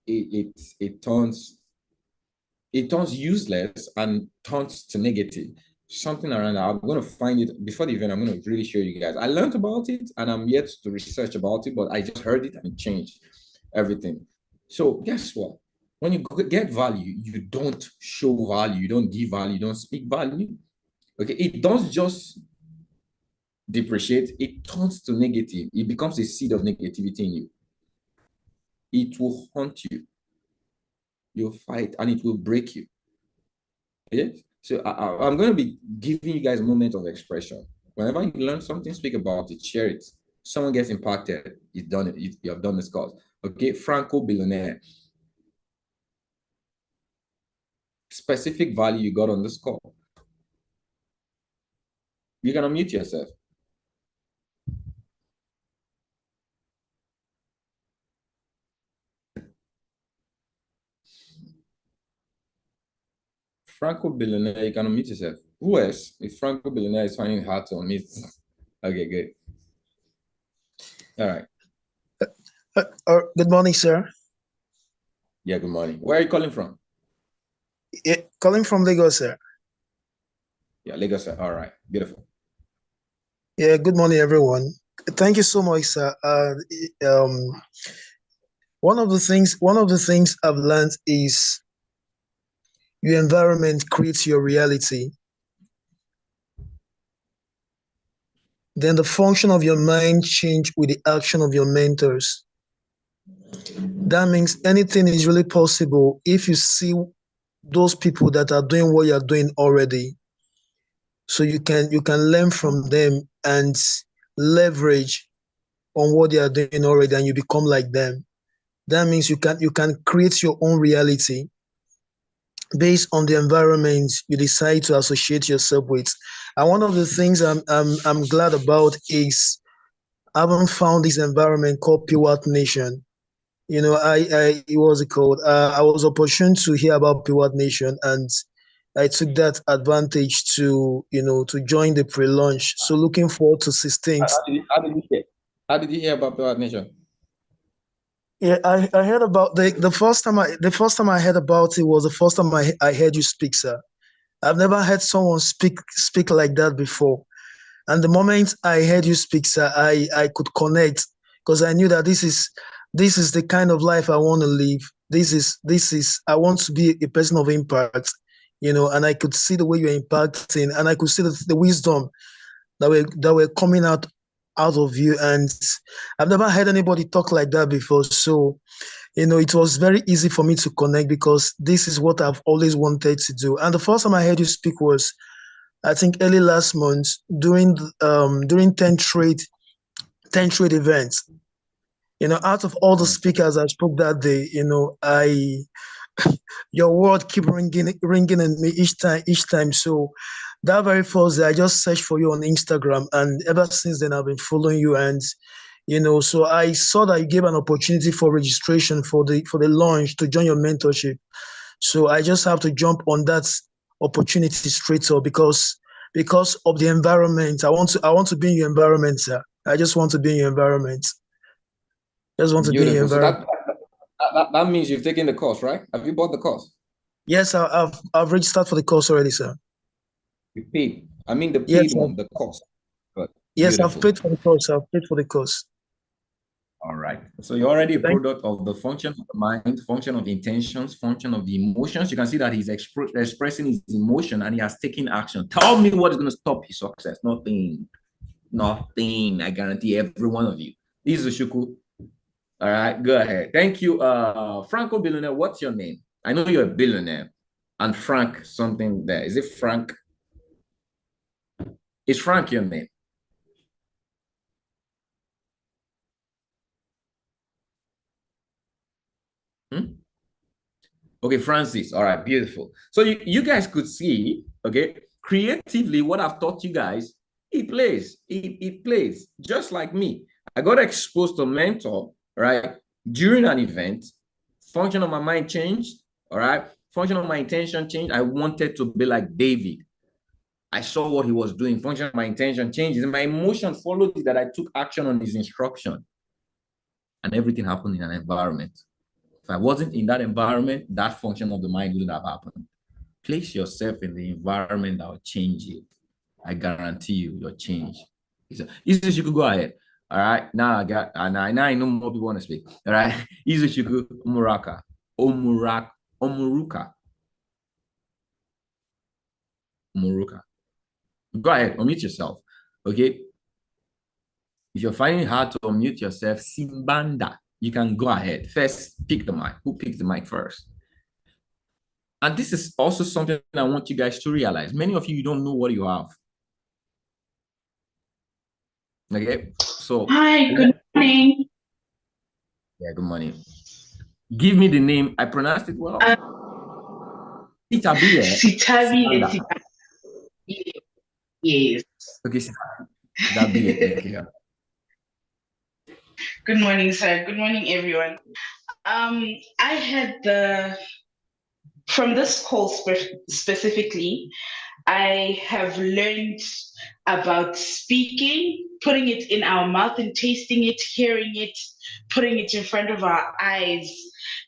it turns useless and turns to negative. Something around that. I'm going to find it before the event. I'm going to really show you guys. I learned about it and I'm yet to research about it, but I just heard it and it changed everything. So guess what? When you get value, you don't show value, you don't give value, you don't speak value. Okay, it doesn't just depreciate, it turns to negative. It becomes a seed of negativity in you. It will haunt you. You'll fight and it will break you. Okay? So I'm going to be giving you guys a moment of expression. Whenever you learn something, speak about it, share it. Someone gets impacted, you've done it. You have done this cause. Okay, Franco billionaire. Specific value you got on this call. You can unmute yourself. Franco billionaire, you can unmute yourself. Who else? If Franco billionaire is finding it hard to unmute. Okay, good. All right. Good morning, sir. Yeah, good morning. Where are you calling from? Calling from Lagos, sir. Yeah, Lagos, sir. All right. Beautiful. Yeah, good morning, everyone. Thank you so much, sir. Um, one of the things I've learned is your environment creates your reality. Then the function of your mind change with the action of your mentors. That means anything is really possible if you see those people that are doing what you're doing already. So you can learn from them and leverage on what they are doing already, and you become like them. That means you can create your own reality based on the environment you decide to associate yourself with. And one of the things I'm glad about is I haven't found this environment called Piwat Nation. It was called. I was opportune to hear about Piwat Nation, and I took that advantage to join the pre-launch. So looking forward to 16th. How did you hear about Blood Nation? Yeah, I heard about the first time I heard about it was the first time I heard you speak, sir. I've never heard someone speak like that before. And the moment I heard you speak, sir, I could connect because I knew that this is the kind of life I want to live. This is I want to be a person of impact, and I could see the way you're impacting, and I could see the wisdom that were coming out of you. And I've never heard anybody talk like that before. So, it was very easy for me to connect because this is what I've always wanted to do. And the first time I heard you speak was, I think, early last month during 10 trade events. Out of all the speakers I spoke that day, I your word keep ringing in me each time. So that very first day, I just searched for you on Instagram, and ever since then, I've been following you. And so I saw that you gave an opportunity for registration for the launch to join your mentorship. So I just have to jump on that opportunity straight up because of the environment. I want to be in your environment, sir. I just want to be in your environment. Just want to be in your Beautiful. So environment. that means you've taken the course, right? Have you bought the course? Yes, I've registered for the course already, sir. You paid. I mean the Yes, paid one, the cost. But yes, I've beautiful. paid for the course. I've paid for the course. All right. So you're already a Thank. product of the function of the mind, function of the intentions, function of the emotions. You can see that he's expressing his emotion and he has taken action. Tell me what is going to stop his success. Nothing. Nothing. I guarantee every one of you. This is Shuku. All right, go ahead. Thank you. Franco Billionaire, what's your name? I know you're a billionaire. And Frank, something there. Is it Frank? Is Frank your name? Okay, Francis. All right, beautiful. So you guys could see, okay, creatively what I've taught you guys, he plays. He plays just like me. I got exposed to a mentor, right, during an event. Function of my mind changed, all right? Function of my intention changed. I wanted to be like David. I saw what he was doing. Function of my intention changes. And my emotion followed it that I took action on his instruction. And everything happened in an environment. If I wasn't in that environment, that function of the mind wouldn't have happened. Place yourself in the environment that will change you. I guarantee you, you'll change. You could go ahead. All right. Now I know more people want to speak. All right. Izuchiku Omuraka. Omuruka. Go ahead, unmute yourself. Okay. If you're finding it hard to unmute yourself, Simbanda, you can go ahead. First, pick the mic. Who picks the mic first? And this is also something I want you guys to realize. Many of you don't know what you have. Okay, so hi, good morning. Yeah, good morning. Give me the name. I pronounced it well. Sitabile. Yes. Okay, Sitabile. Good morning, sir. Good morning, everyone. I had from this call specifically, I have learned about speaking, putting it in our mouth and tasting it, hearing it, putting it in front of our eyes,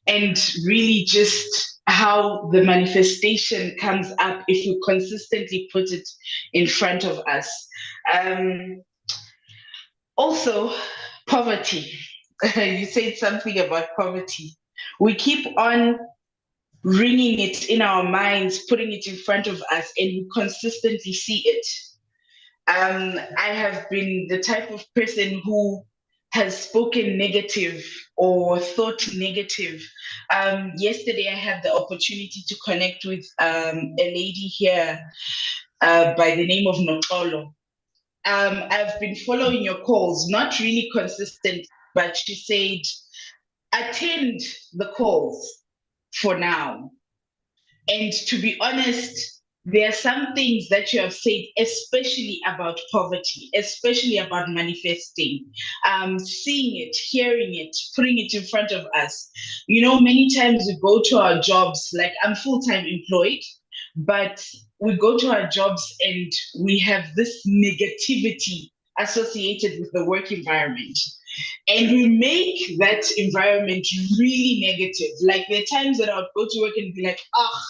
and really just how the manifestation comes up if we consistently put it in front of us. Also, poverty. You said something about poverty. We keep on ringing it in our minds, putting it in front of us, and we consistently see it. I have been the type of person who has spoken negative or thought negative. Yesterday, I had the opportunity to connect with a lady here by the name of Notolo. I've been following your calls, not really consistent, but she said, attend the calls for now. And to be honest, there are some things that you have said, especially about poverty, especially about manifesting, seeing it, hearing it, putting it in front of us. You know, many times we go to our jobs, like I'm full-time employed, but we go to our jobs and we have this negativity associated with the work environment. And we make that environment really negative. Like there are times that I would go to work and be like, oh,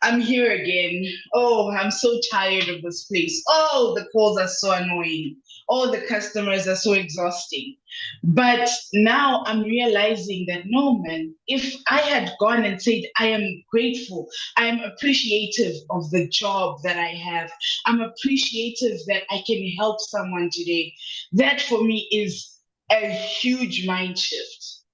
I'm here again. Oh, I'm so tired of this place. Oh, the calls are so annoying. Oh, the customers are so exhausting. But now I'm realizing that no, man, if I had gone and said, I am grateful, I am appreciative of the job that I have, I'm appreciative that I can help someone today, that for me is a huge mind shift.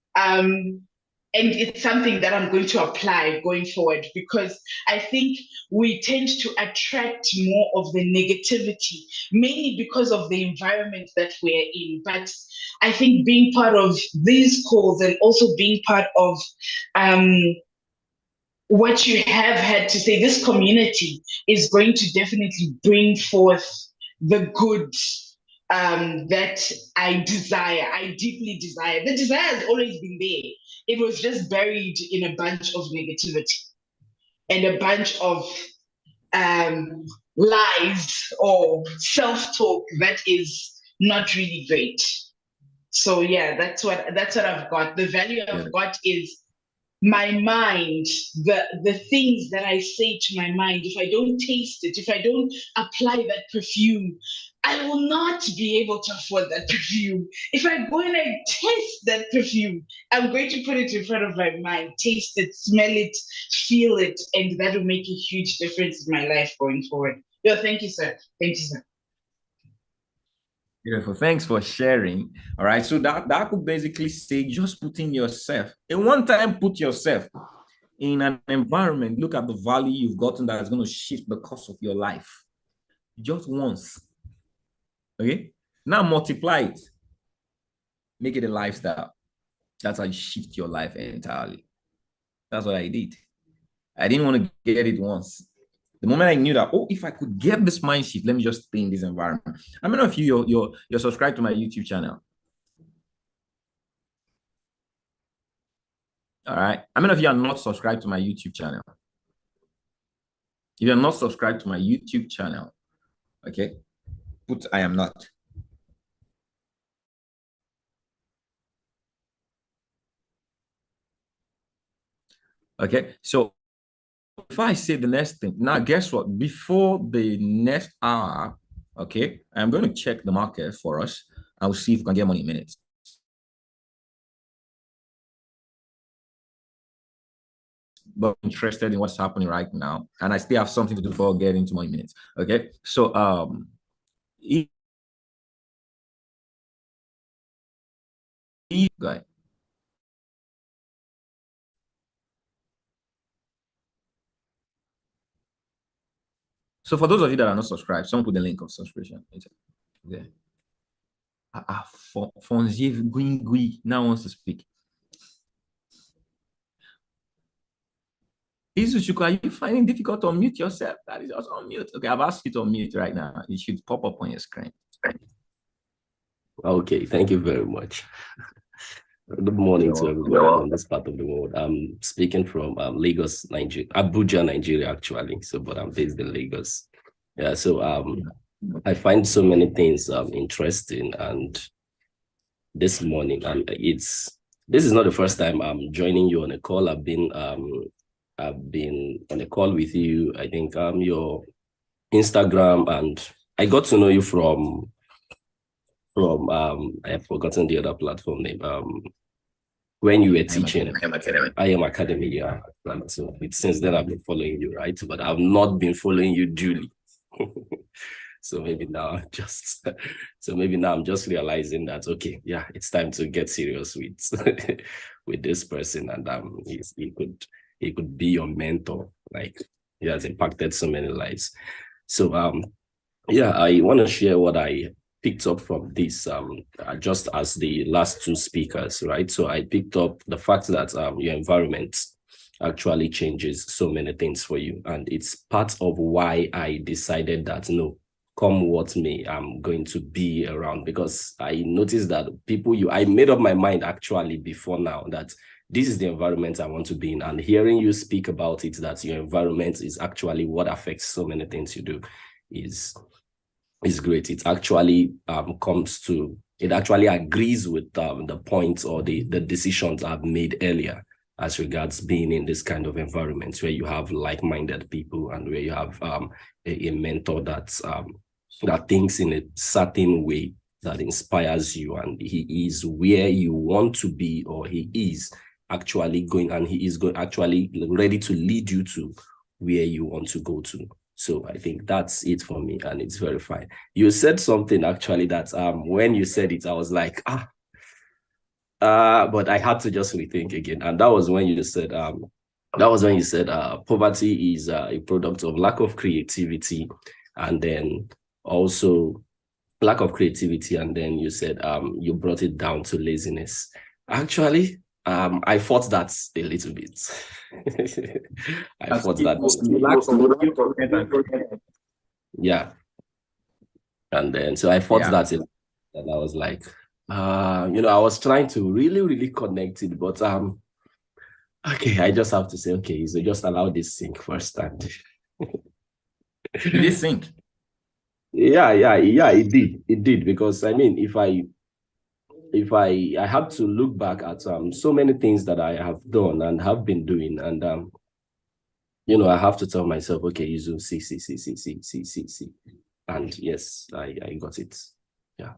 And it's something that I'm going to apply going forward because I think we tend to attract more of the negativity, mainly because of the environment that we're in. But I think being part of these calls and also being part of what you have had to say, this community is going to definitely bring forth the good that I desire, I deeply desire. The desire has always been there. It was just buried in a bunch of negativity and a bunch of lies or self-talk that is not really great. So yeah, that's what I've got. The value I've got is my mind, the things that I say to my mind. If I don't taste it, if I don't apply that perfume, I will not be able to afford that perfume. If I go and I taste that perfume, I'm going to put it in front of my mind, taste it, smell it, feel it, and that will make a huge difference in my life going forward. Yo, thank you, sir. Thank you, sir. Beautiful. Thanks for sharing. All right. So that could basically say just putting yourself, and one time put yourself in an environment, look at the value you've gotten that is going to shift the course of your life. Just once. Okay. Now multiply it. Make it a lifestyle. That's how you shift your life entirely. That's what I did. I didn't want to get it once. The moment I knew that, oh, if I could get this mind shift, let me just stay in this environment. How many of you, you're subscribed to my YouTube channel? All right. How many of you are not subscribed to my YouTube channel? If you're not subscribed to my YouTube channel, okay, put I am not. Okay, so if I say the next thing, now guess what? Before the next hour, okay, I'm going to check the market for us. I will see if we can get money in minutes. But I'm interested in what's happening right now, and I still have something to do before getting into money minutes. Okay, so guy. So for those of you that are not subscribed, someone put the link of subscription. There. Fonzie Guingui now wants to speak. Izuchuku, are you finding difficult to unmute yourself? That is just unmute. Okay, I've asked you to unmute right now. It should pop up on your screen. Okay, thank you very much. Good morning to everybody on this part of the world. I'm speaking from Lagos, Nigeria, Abuja, Nigeria, actually. So, but I'm based in Lagos. Yeah, so I find so many things interesting, and this morning, and this is not the first time I'm joining you on a call. I've been on a call with you. I think your Instagram, and I got to know you from from I've forgotten the other platform name. When you were teaching, I Am Academy, yeah. So since then I've been following you, right? But I've not been following you duly. So maybe now I'm just realizing that okay, yeah, it's time to get serious with with this person, and he could be your mentor. Like, he has impacted so many lives. So yeah, I want to share what I picked up from this, just as the last two speakers, right? So I picked up the fact that your environment actually changes so many things for you. And it's part of why I decided that, no, come what may, I'm going to be around, because I noticed that I made up my mind actually before now that this is the environment I want to be in. And hearing you speak about it, that your environment is actually what affects so many things you do, is great. It actually it actually agrees with the points or the decisions I've made earlier as regards being in this kind of environment where you have like-minded people and where you have a mentor that thinks in a certain way that inspires you, and he is where you want to be, or he is actually going, and he is actually ready to lead you to where you want to go to. So I think that's it for me, and it's very fine. You said something actually that when you said it, I was like, but I had to just rethink again. And that was when you said poverty is a product of lack of creativity, and then also lack of creativity, and then you said you brought it down to laziness. Actually, I fought that a little bit. I thought that. Yeah. And then, so I thought that, and I was like, I was trying to really, really connect it, but okay, I just have to say, okay, so just allow this sink first. And did it sink? Yeah, it did, because I mean, if I had to look back at so many things that I have done and have been doing, and I have to tell myself, okay, Yuzu, see, and yes, I got it. Yeah.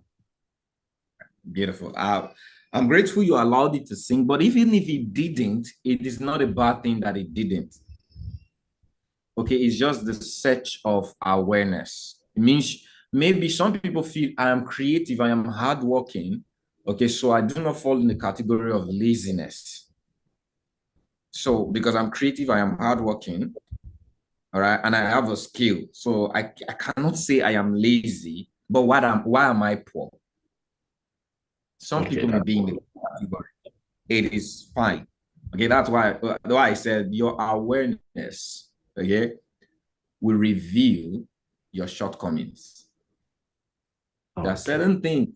Beautiful. I'm grateful you allowed it to sing, but even if it didn't, it is not a bad thing that it didn't. Okay, it's just the search of awareness. It means maybe some people feel I am creative, I am hardworking. Okay, so I do not fall in the category of laziness. So because I'm creative, I am hardworking, all right, and I have a skill. So I cannot say I am lazy, but why am I poor? Some people may be in the category. It is fine. Okay, that's why I said your awareness, okay, will reveal your shortcomings. Okay. There are certain things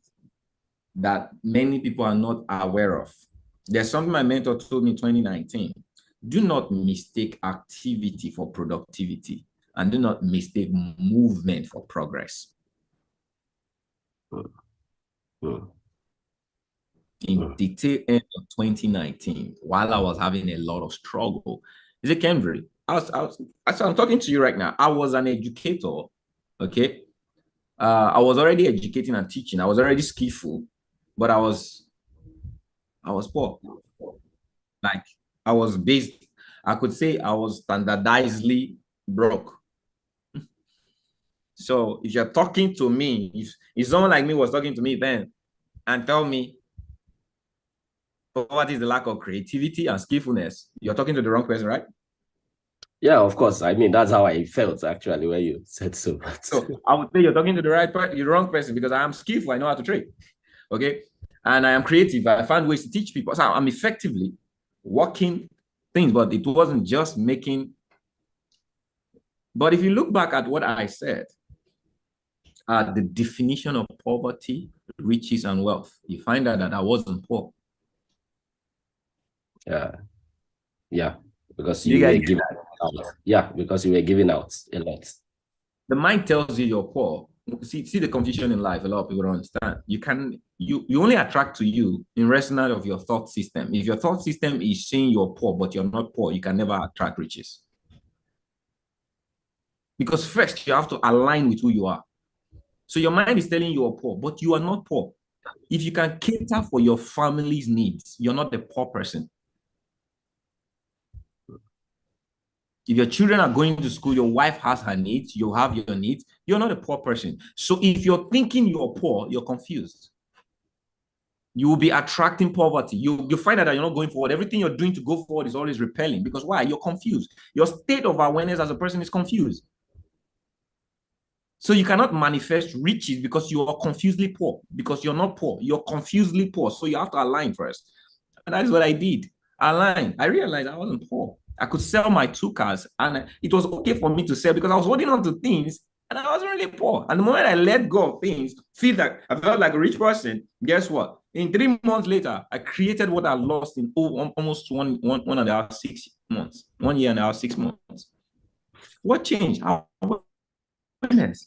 that many people are not aware of. There's something my mentor told me in 2019. Do not mistake activity for productivity, and do not mistake movement for progress. In detail end of 2019, while I was having a lot of struggle, is it Kendrick? I'm talking to you right now. I was an educator, okay? I was already educating and teaching. I was already skillful, but I was poor. Like, I could say I was standardizedly broke. So if you're talking to me, if someone like me was talking to me then and tell me what is the lack of creativity and skillfulness, you're talking to the wrong person, right? Yeah, of course. I mean, that's how I felt actually when you said so. So I would say you're talking to the wrong person, because I am skillful, I know how to trade. Okay. And I am creative. I find ways to teach people. So I'm effectively working things, but it wasn't just making. But if you look back at what I said, the definition of poverty, riches, and wealth, you find out that I wasn't poor. Yeah, because you were giving out. Yeah, because you were giving out a lot. The mind tells you you're poor. See the confusion in life. A lot of people don't understand. You only attract to you in resonance of your thought system. If your thought system is saying you're poor, but you're not poor, you can never attract riches. Because first you have to align with who you are. So your mind is telling you are poor, but you are not poor. If you can cater for your family's needs, you're not a poor person. If your children are going to school, your wife has her needs, you have your needs, you're not a poor person. So if you're thinking you're poor, you're confused. You will be attracting poverty. You find out that you're not going forward. Everything you're doing to go forward is always repelling. Because why? You're confused. Your state of awareness as a person is confused. So you cannot manifest riches because you are confusedly poor. Because you're not poor. You're confusedly poor. So you have to align first. And that is what I did. Align. I realized I wasn't poor. I could sell my 2 cars, and it was okay for me to sell because I was holding on to things and I wasn't really poor. And the moment I let go of things, I felt like a rich person. Guess what? In 3 months later, I created what I lost in almost one and a half, 6 months. 1 year and a half, 6 months. What changed? Awareness.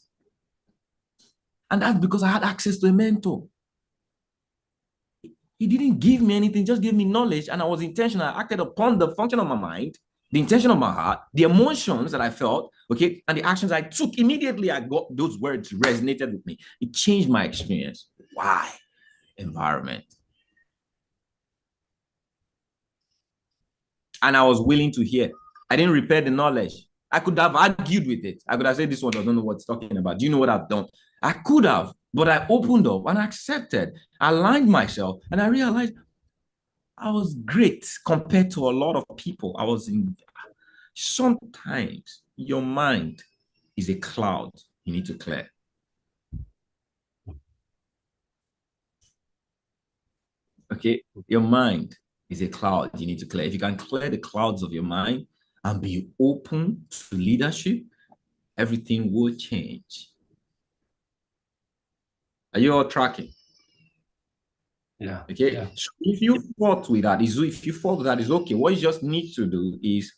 And that's because I had access to a mentor. He didn't give me anything, just gave me knowledge, and I was intentional. I acted upon the function of my mind, the intention of my heart, the emotions that I felt, okay, and the actions I took. Immediately, I got those words resonated with me. It changed my experience. Why? Environment. And I was willing to hear. I didn't repair the knowledge. I could have argued with it. I could have said, this one doesn't know what it's talking about. Do you know what I've done? I could have, but I opened up and accepted, aligned myself, and I realized I was great compared to a lot of people. Sometimes your mind is a cloud you need to clear. Okay, your mind is a cloud you need to clear. If you can clear the clouds of your mind and be open to leadership, everything will change. Are you all tracking? Yeah. Okay. Yeah. So if you fought with that, it's okay. What you just need to do is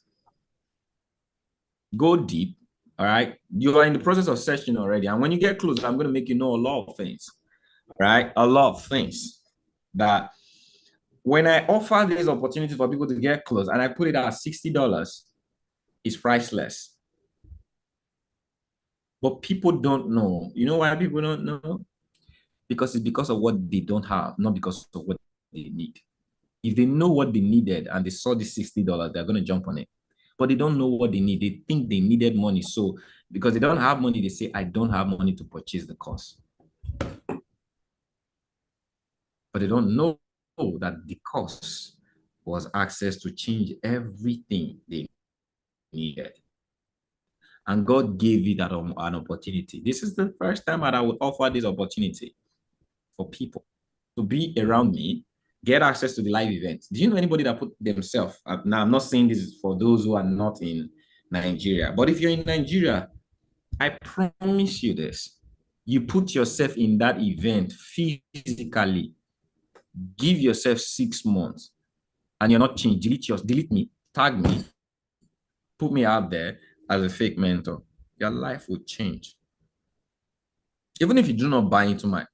go deep. All right. You are in the process of searching already. And when you get close, I'm going to make you know a lot of things. Right? A lot of things that when I offer these opportunities for people to get close and I put it at $60, it's priceless. But people don't know. You know why people don't know? Because it's because of what they don't have, not because of what they need. If they know what they needed and they saw the $60, they're going to jump on it. But they don't know what they need. They think they needed money. So because they don't have money, they say, I don't have money to purchase the course. But they don't know that the course was access to change everything they needed. And God gave it an opportunity. This is the first time that I would offer this opportunity for people to be around me, get access to the live events. Do you know anybody that put themselves? Now, I'm not saying this is for those who are not in Nigeria, but if you're in Nigeria, I promise you this. You put yourself in that event physically, give yourself 6 months, and you're not changed. Delete me, tag me, put me out there as a fake mentor. Your life will change. Even if you do not buy into my,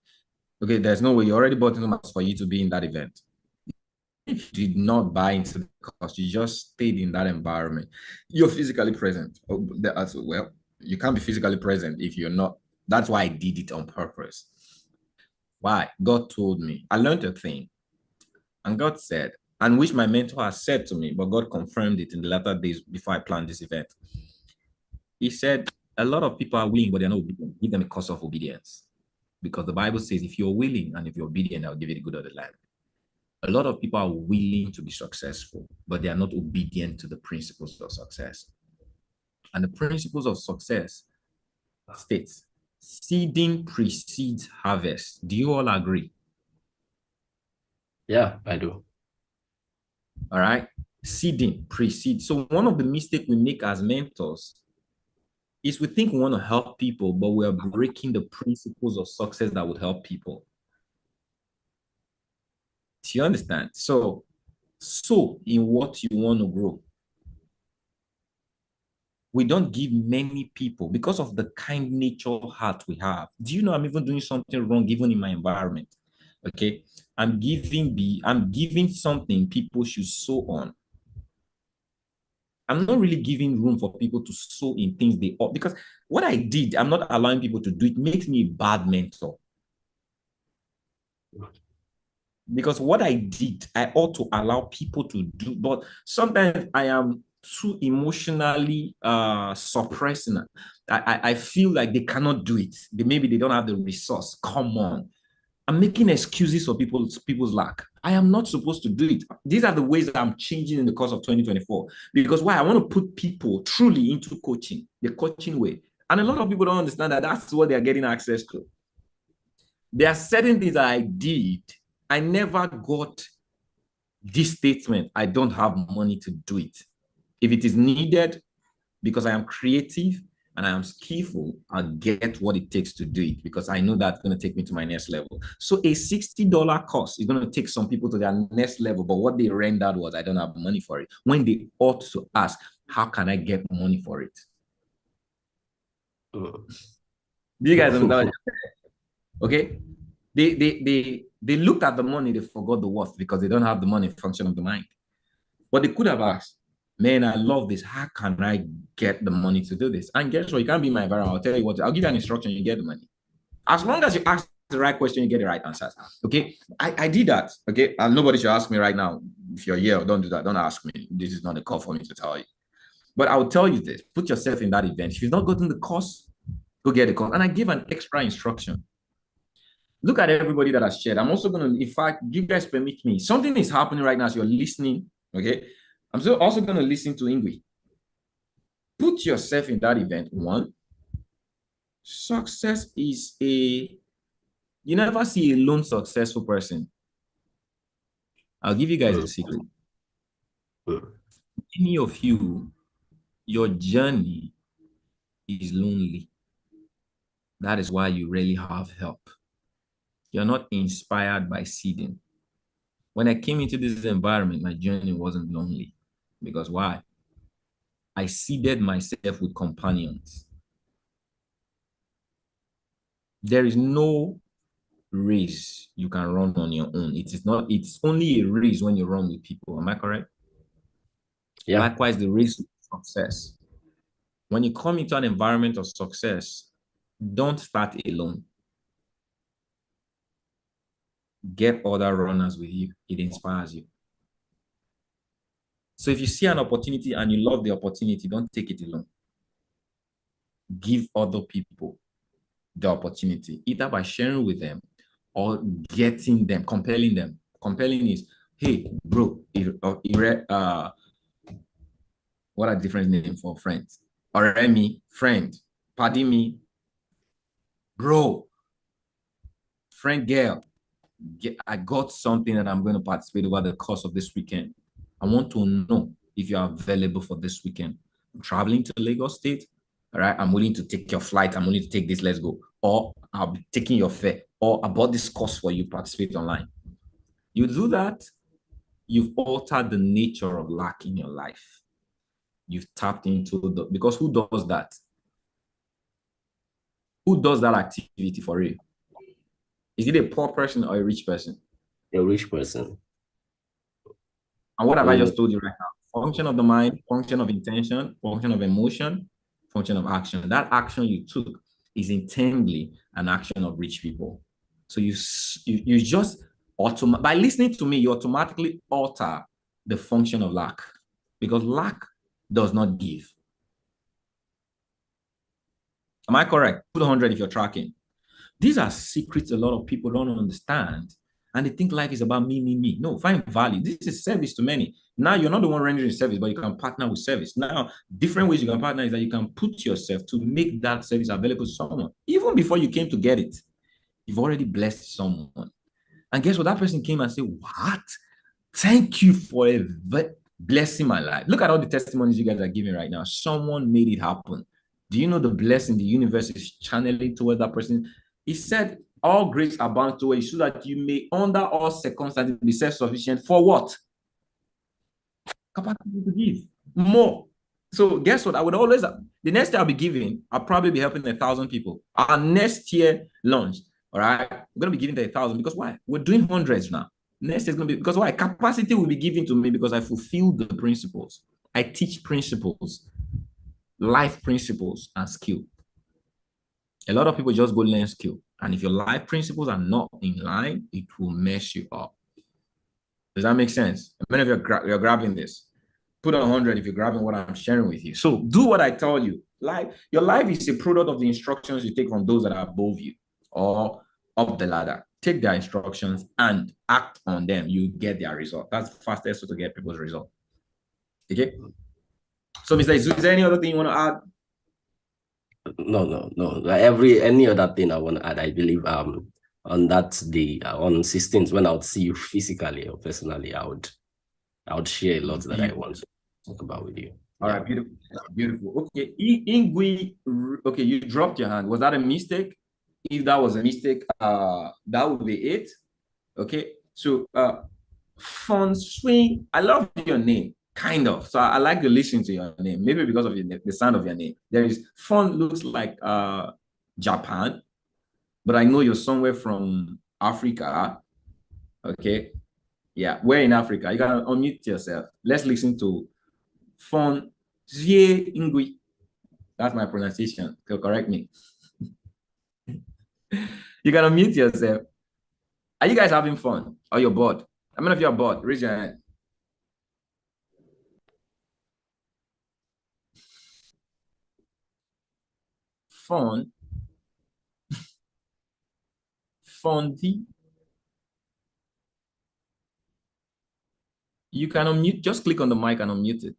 okay, there's no way you already bought into my for you to be in that event. If you did not buy into the course, you just stayed in that environment, you're physically present. Well, you can't be physically present if you're not. That's why I did it on purpose. Why? God told me. I learned a thing. And God said, and which my mentor has said to me, but God confirmed it in the latter days before I planned this event. He said, a lot of people are willing, but they're not obedient. Give them a course of obedience. Because the Bible says, if you're willing and if you're obedient, I'll give you the good of the land. A lot of people are willing to be successful, but they are not obedient to the principles of success. And the principles of success states, seeding precedes harvest. Do you all agree? Yeah, I do. All right. Seeding precedes. So one of the mistakes we make as mentors is we think we want to help people, but we're breaking the principles of success that would help people. Do you understand? So in what you want to grow. We don't give many people because of the kind nature heart we have. Do you know I'm even doing something wrong even in my environment? Okay. I'm giving something people should sow on. I'm not really giving room for people to sow in things they ought, because what I did, I'm not allowing people to do. It makes me a bad mentor. Because what I did, I ought to allow people to do, but sometimes I am too emotionally suppressing. I feel like they cannot do it. Maybe they don't have the resource. Come on. I'm making excuses for people's lack. I am not supposed to do it. These are the ways that I'm changing in the course of 2024. Because why? I want to put people truly into coaching, the coaching way. And a lot of people don't understand that that's what they're getting access to. There are certain things that I did. I never got this statement, I don't have money to do it. If it is needed, because I am creative and I am skillful, I'll get what it takes to do it, because I know that's going to take me to my next level. So a $60 course is going to take some people to their next level, but what they rendered was, I don't have money for it. When they ought to ask, how can I get money for it? Do you guys understand? Okay. They looked at the money, they forgot the worth, because they don't have the money, function of the mind. But they could have asked, man, I love this. How can I get the money to do this? And guess what? You can't be my environment. I'll tell you what, I'll give you an instruction, you get the money. As long as you ask the right question, you get the right answers. Okay. I did that. Okay. And nobody should ask me right now. If you're here, don't do that. Don't ask me. This is not a call for me to tell you. But I will tell you this. Put yourself in that event. If you've not gotten the course, go get the course. And I give an extra instruction. Look at everybody that has shared. I'm also going to, in fact, you guys permit me. Something is happening right now as you're listening. Okay. I'm also going to listen to Ingui. Put yourself in that event. One, success is you never see a lone successful person. I'll give you guys a secret. Many of you, your journey is lonely. That is why you really have help. You're not inspired by seeding. When I came into this environment, my journey wasn't lonely. Because why? I seeded myself with companions. There is no race you can run on your own. It's only a race when you run with people. Am I correct? Yeah. Likewise, the race of success. When you come into an environment of success, don't start alone. Get other runners with you. It inspires you. So if you see an opportunity and you love the opportunity, don't take it alone. Give other people the opportunity, either by sharing with them or getting them, compelling them. Compelling is, hey, bro, what are different names for friends? Or Remy, friend, pardon me, bro, friend, girl. I got something that I'm going to participate over the course of this weekend. I want to know if you are available for this weekend. I'm traveling to Lagos State. All right. I'm willing to take your flight. I'm willing to take this. Let's go. Or I'll be taking your fare. Or I bought this course for you. Participate online. You do that, you've altered the nature of lack in your life. You've tapped into because who does that? Who does that activity for you? Is it a poor person or a rich person? A rich person. And what have I just told you right now? Function of the mind, function of intention, function of emotion, function of action. That action you took is intently an action of rich people. So you just by listening to me, you automatically alter the function of lack, because lack does not give. Am I correct? Put 100 if you're tracking. These are secrets a lot of people don't understand, and they think life is about me, me, me. No, find value. This is service to many. Now you're not the one rendering service, but you can partner with service. Now, different ways you can partner is that you can put yourself to make that service available to someone. Even before you came to get it, you've already blessed someone. And guess what? That person came and said, what? Thank you for blessing my life. Look at all the testimonies you guys are giving right now. Someone made it happen. Do you know the blessing the universe is channeling towards that person? He said, all grace abounds to you so that you may, under all circumstances, be self-sufficient for what? Capacity to give more. So guess what? I would always, the next year I'll be giving, I'll probably be helping 1,000 people. Our next year launch, all right, we're going to be giving to 1,000 because why? We're doing hundreds now. Next year is going to be, because why? Capacity will be given to me because I fulfill the principles. I teach principles, life principles, and skill. A lot of people just go learn skill. And if your life principles are not in line, it will mess you up. Does that make sense? Many of you you're grabbing this. Put on 100 if you're grabbing what I'm sharing with you. So do what I tell you. Your life is a product of the instructions you take from those that are above you or up the ladder. Take their instructions and act on them. You get their result. That's the fastest way to get people's result. Okay. So, Mr. Isu, is there any other thing you want to add? No. Like any other thing I want to add, I believe on that day on 16th when I would see you physically or personally, I would share a lot that I want to talk about with you. All right, beautiful. Okay, Ingui, okay, you dropped your hand. Was that a mistake? If that was a mistake, that would be it. Okay, so Fun Swing, I love your name, kind of. So I like to listen to your name, maybe because of the sound of your name. There is Fun looks like Japan, but I know you're somewhere from Africa. Okay, yeah, where in Africa? You gotta unmute yourself. Let's listen to Fon Zwie Ingui. That's my pronunciation. So correct me. You gotta mute yourself. Are you guys having fun? Or you're bored? How many of you are bored? Raise your hand. Fun. Fondy. You can unmute. Just click on the mic and unmute it.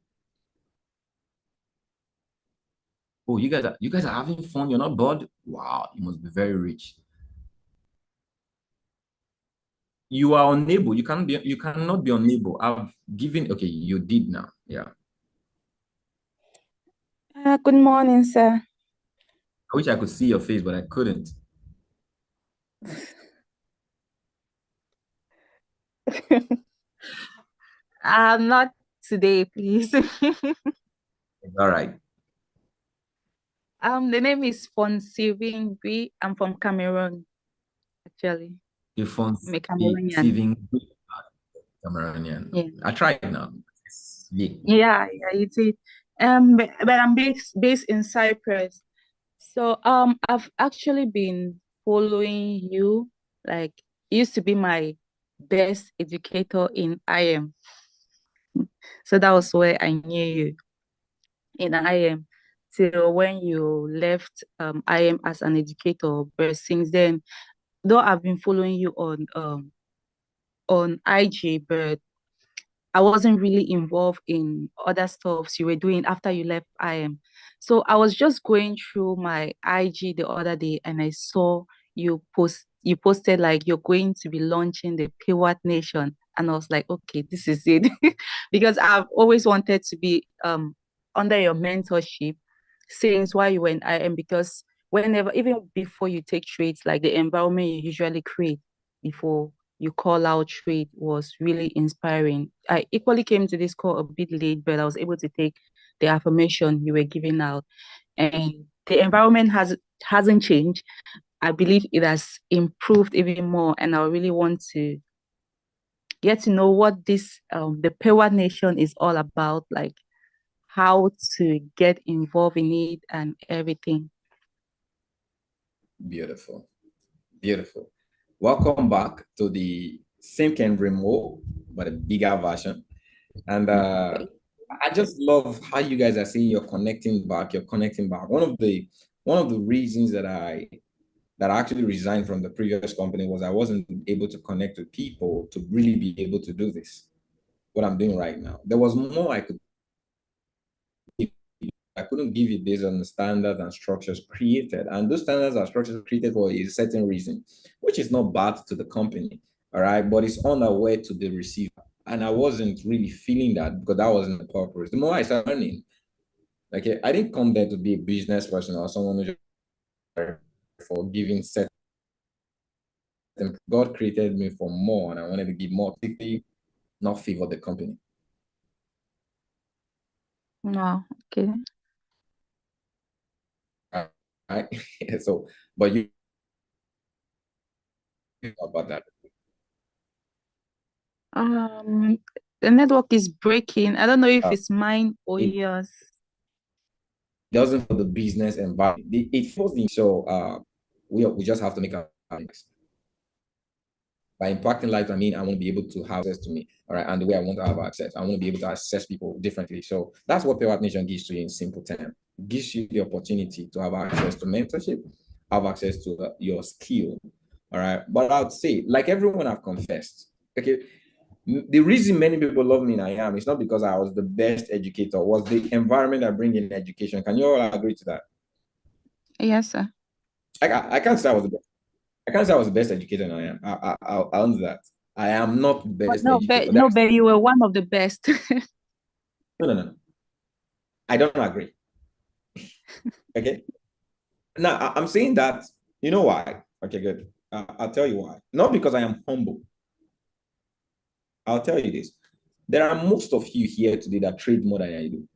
Oh, you guys are having fun. You're not bored. Wow, you must be very rich. You are unable. You cannot be unable. I've given. Okay, you did now. Yeah. Good morning, sir. I wish I could see your face, but I couldn't. Not today, please. All right. The name is Fonsiving Gui. I'm from Cameroon, actually. You're from I'm a Cameroonian. Cameroonian. Yeah. I tried now. Yeah, you see. But I'm based in Cyprus. So I've actually been following you. Like, you used to be my best educator in IM. So that was where I knew you in IM till when you left IM as an educator. But since then, though I've been following you on IG, but I wasn't really involved in other stuffs you were doing after you left IM. So I was just going through my IG the other day and I saw you posted like you're going to be launching the Pivot Nation. And I was like, okay, this is it. Because I've always wanted to be under your mentorship since while you were in IM, because whenever, even before you take trades, like the environment you usually create before you call out trade was really inspiring. I equally came to this call a bit late, but I was able to take the affirmation you were giving out. And the environment hasn't changed. I believe it has improved even more. And I really want to get to know what this the Pewa Nation is all about, like how to get involved in it and everything. Beautiful. Beautiful. Welcome back to the same Ken Remo, but a bigger version. And I just love how you guys are saying you're connecting back. One of the reasons that I actually resigned from the previous company was I wasn't able to connect with people to really be able to do this, what I'm doing right now. There was more I couldn't give it based on the standards and structures created. And those standards and structures created for a certain reason, which is not bad to the company, all right? But it's unaware to the receiver. And I wasn't really feeling that because that wasn't the purpose. The more I started learning, okay, I didn't come there to be a business person or someone who just for giving certain. God created me for more, and I wanted to give more, particularly not favor the company. No, okay. Right? So, but you about that. The network is breaking. I don't know if it's mine or yours. Doesn't for the business environment. It forces the so we just have to make our things. By impacting lives, I mean I want to be able to have access to me, all right, and the way I want to have access. I want to be able to assess people differently. So that's what Pure Nation gives to you in simple terms. It gives you the opportunity to have access to mentorship, have access to your skill, all right. But I would say, like everyone I've confessed, okay, the reason many people love me in I am is not because I was the best educator, was the environment I bring in education. Can you all agree to that? Yes, sir. I can't say I was the best. I can't say I was the best educator I am. I'll answer that. I am not the best educator. No, but you were one of the best. No. I don't agree. Okay. Now, I'm saying that, you know why? Okay, good. I'll tell you why. Not because I am humble. I'll tell you this. There are most of you here today that trade more than I do.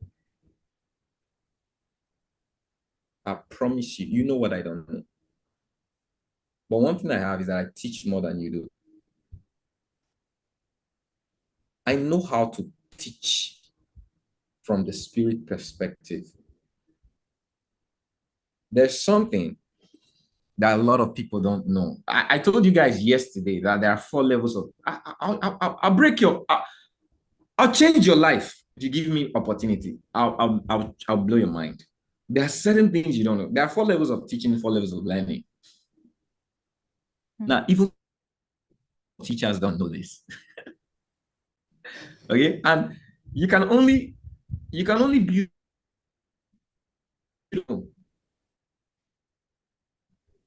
I promise you, you know what I don't know. But one thing I have is that I teach more than you do. I know how to teach from the spirit perspective. There's something that a lot of people don't know. I told you guys yesterday that there are 4 levels of. I'll break your. I'll change your life if you give me opportunity. I'll blow your mind. There are certain things you don't know. There are 4 levels of teaching, 4 levels of learning. Now, even teachers don't know this. Okay, and you can only build.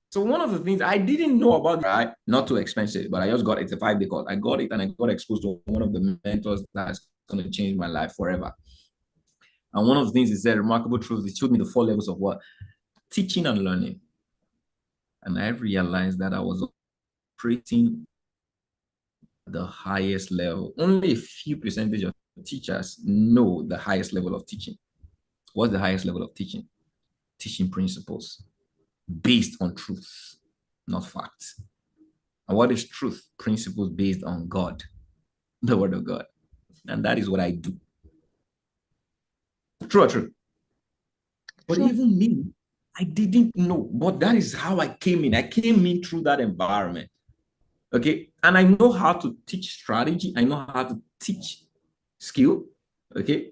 So one of the things I didn't know about, right? Not too expensive, but I just got it. It's a 5-day course. I got it and I got exposed to one of the mentors that's going to change my life forever. And one of the things he said, remarkable truth, it showed me the 4 levels of what? Teaching and learning. And I realized that I was operating at the highest level. Only a few percentage of teachers know the highest level of teaching. What's the highest level of teaching? Teaching principles based on truth, not facts. And what is truth? Principles based on God, the word of God. And that is what I do. True or true? But even me, I didn't know. But that is how I came in. I came in through that environment. Okay. And I know how to teach strategy. I know how to teach skill. Okay.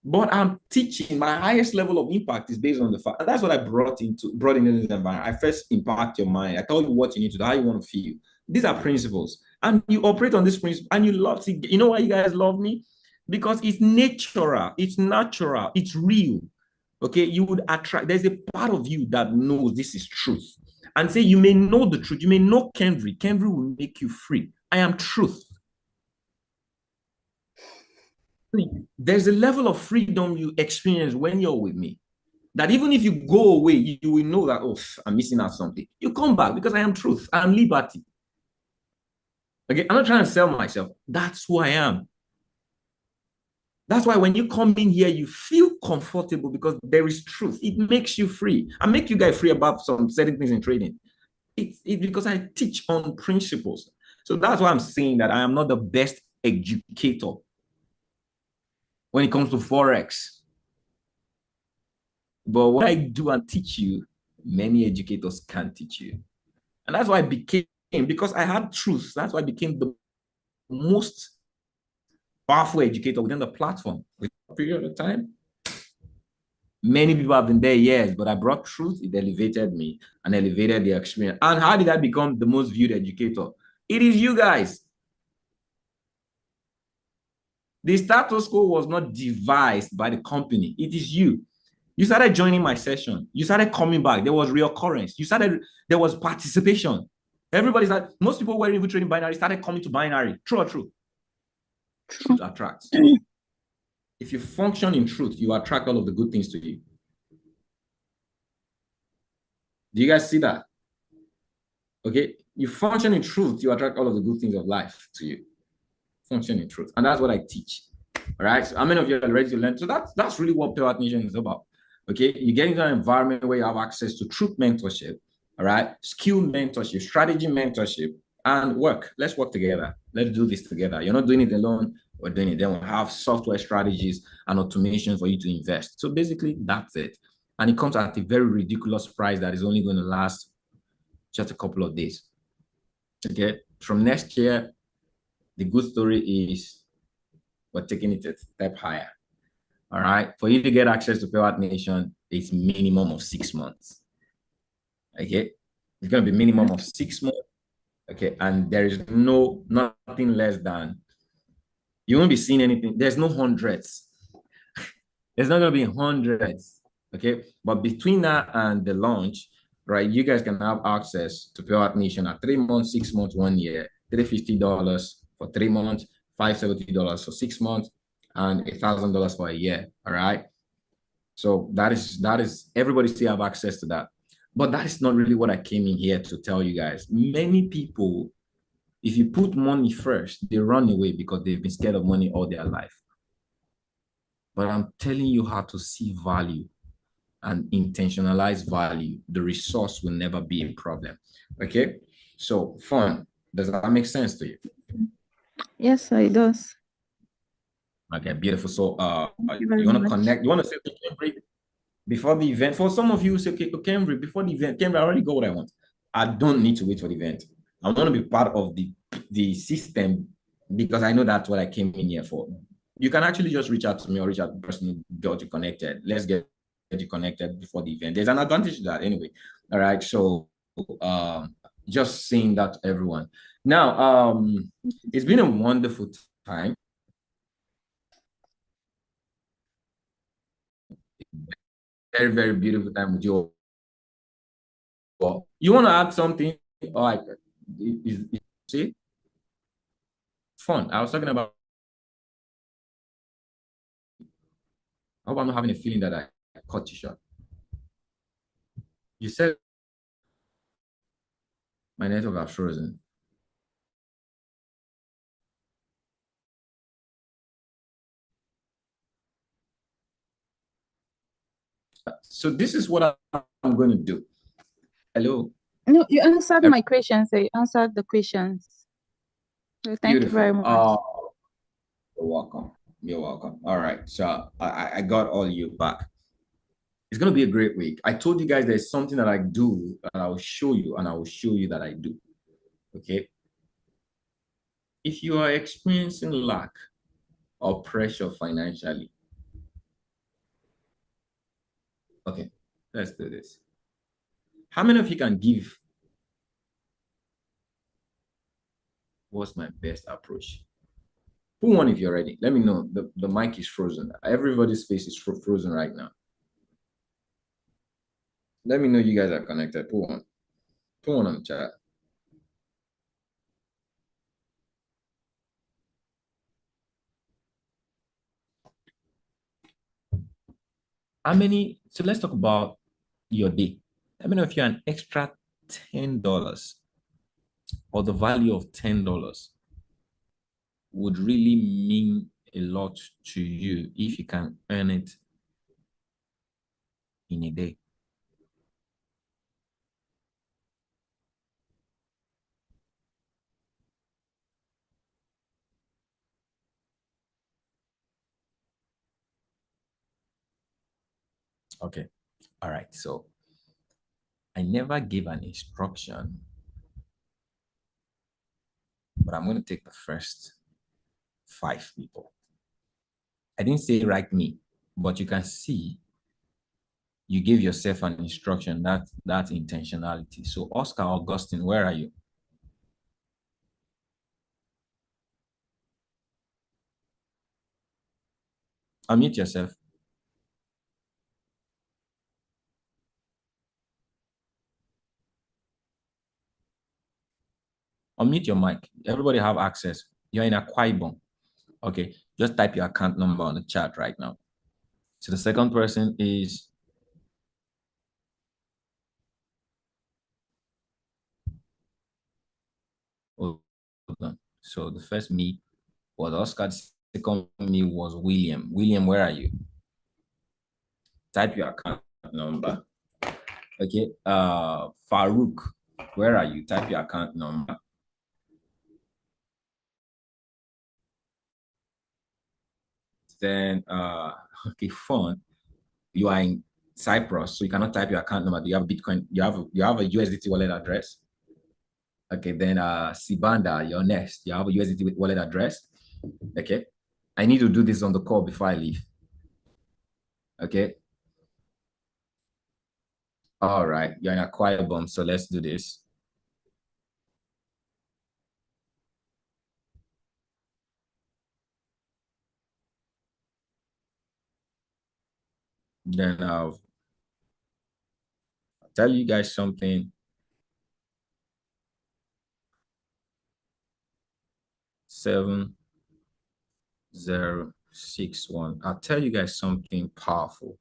But I'm teaching, my highest level of impact is based on the fact, and that's what I brought into this environment. I first impact your mind. I tell you what you need to do, how you want to feel. These are principles. And you operate on this principle and you love it. You know why you guys love me? Because it's natural, it's real. Okay, you would attract, there's a part of you that knows this is truth. And say, you may know the truth, you may know Kendrick. Kendrick will make you free. I am truth. There's a level of freedom you experience when you're with me, that even if you go away, you will know that, oh, I'm missing out something. You come back because I am truth. I am liberty. Okay, I'm not trying to sell myself. That's who I am. That's why when you come in here, you feel comfortable because there is truth. It makes you free. I make you guys free about some certain things in trading. It's because I teach on principles. So that's why I'm saying that I am not the best educator when it comes to Forex. But what I do and teach you, many educators can't teach you. And that's why I became, because I had truth, that's why I became the most powerful educator within the platform. With a period of time, many people have been there years, but I brought truth, it elevated me and elevated the experience. And how did I become the most viewed educator? It is you guys. The status quo was not devised by the company. It is you. You started joining my session. You started coming back. There was reoccurrence. There was participation. Everybody started, most people weren't even trading binary, started coming to binary. True or true? Truth attracts. If you function in truth, you attract all of the good things to you. Do you guys see that? Okay. You function in truth, you attract all of the good things of life to you. Function in truth. And that's what I teach. All right. So how many of you are ready to learn? So that's really what Pure Nation is about. Okay. You get into an environment where you have access to truth mentorship. All right. Skill mentorship, strategy mentorship, and work. Let's work together. Let's do this together. You're not doing it alone. We're doing it. Then we'll have software strategies and automation for you to invest. So basically, that's it. And it comes at a very ridiculous price that is only going to last just a couple of days. Okay. From next year, the good story is we're taking it a step higher. All right. For you to get access to Payout Nation, it's minimum of 6 months. Okay. It's going to be minimum of 6 months. Okay. And there is nothing less than, you won't be seeing anything. There's no hundreds. There's not going to be hundreds. Okay. But between that and the launch, right, you guys can have access to Payout Nation at 3 months, 6 months, 1 year, $350 for 3 months, $570 for 6 months, and $1,000 for a year. All right. So that is everybody still have access to that. But that is not really what I came in here to tell you guys. Many people, if you put money first, they run away because they've been scared of money all their life. But I'm telling you how to see value and intentionalize value. The resource will never be a problem. Okay. So fun. Does that make sense to you? Yes, it does. Okay, beautiful. So you very you want to much. connect? You want to say, okay, Cambry, before the event? For some of you, say, okay, Cambry, before the event, Cambry, I already got what I want. I don't need to wait for the event. I want to be part of the system because I know that's what I came in here for. You can actually just reach out to me or reach out to the person who got you connected. Let's get you connected before the event. There's an advantage to that anyway. All right. So just saying that to everyone. Now, it's been a wonderful time. Very, very beautiful time with you. You want to add something? All right. See? Fun. I was talking about. I hope I'm not having a feeling that I cut you short. You said my network got frozen. So this is what I'm going to do. Hello. No, you answered my questions. You answered the questions. So thank you very much. You're welcome. You're welcome. All right. So I got all you back. It's going to be a great week. I told you guys there's something that I do and I'll show you, and I will show you that I do. Okay. If you are experiencing lack or pressure financially, okay, let's do this. How many of you can give? What's my best approach? Who won if you're ready? Let me know. The mic is frozen. Everybody's face is frozen right now. Let me know you guys are connected. Put one on the chat. How many? So let's talk about your day. Let me know if you're an extra $10 or the value of $10 would really mean a lot to you if you can earn it in a day. Okay. All right. So I never gave an instruction, but I'm going to take the first 5 people. I didn't say write me, but you can see you give yourself an instruction, that's intentionality. So Oscar Augustine, where are you? Unmute yourself. Unmute your mic. Everybody have access. You're in Akwa Ibom. Okay, just type your account number on the chat right now. So the second person is so the first me was Oscar. The second me was William. William, where are you? Type your account number. Okay. Farouk, where are you? Type your account number. Then okay, fun. You are in Cyprus, so you cannot type your account number. Do you have Bitcoin? You have a USDT wallet address. Okay, then Sibanda, you're next. You have a USDT wallet address. Okay. I need to do this on the call before I leave. Okay. All right. You're in Akwa Ibom, so let's do this. Then I'll tell you guys something. 7061. I'll tell you guys something powerful.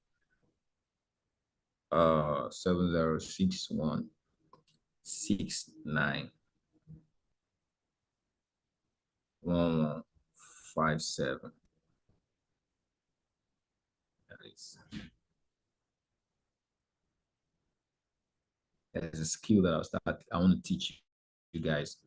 7061 69 1157. There's a skill that I want to teach you guys.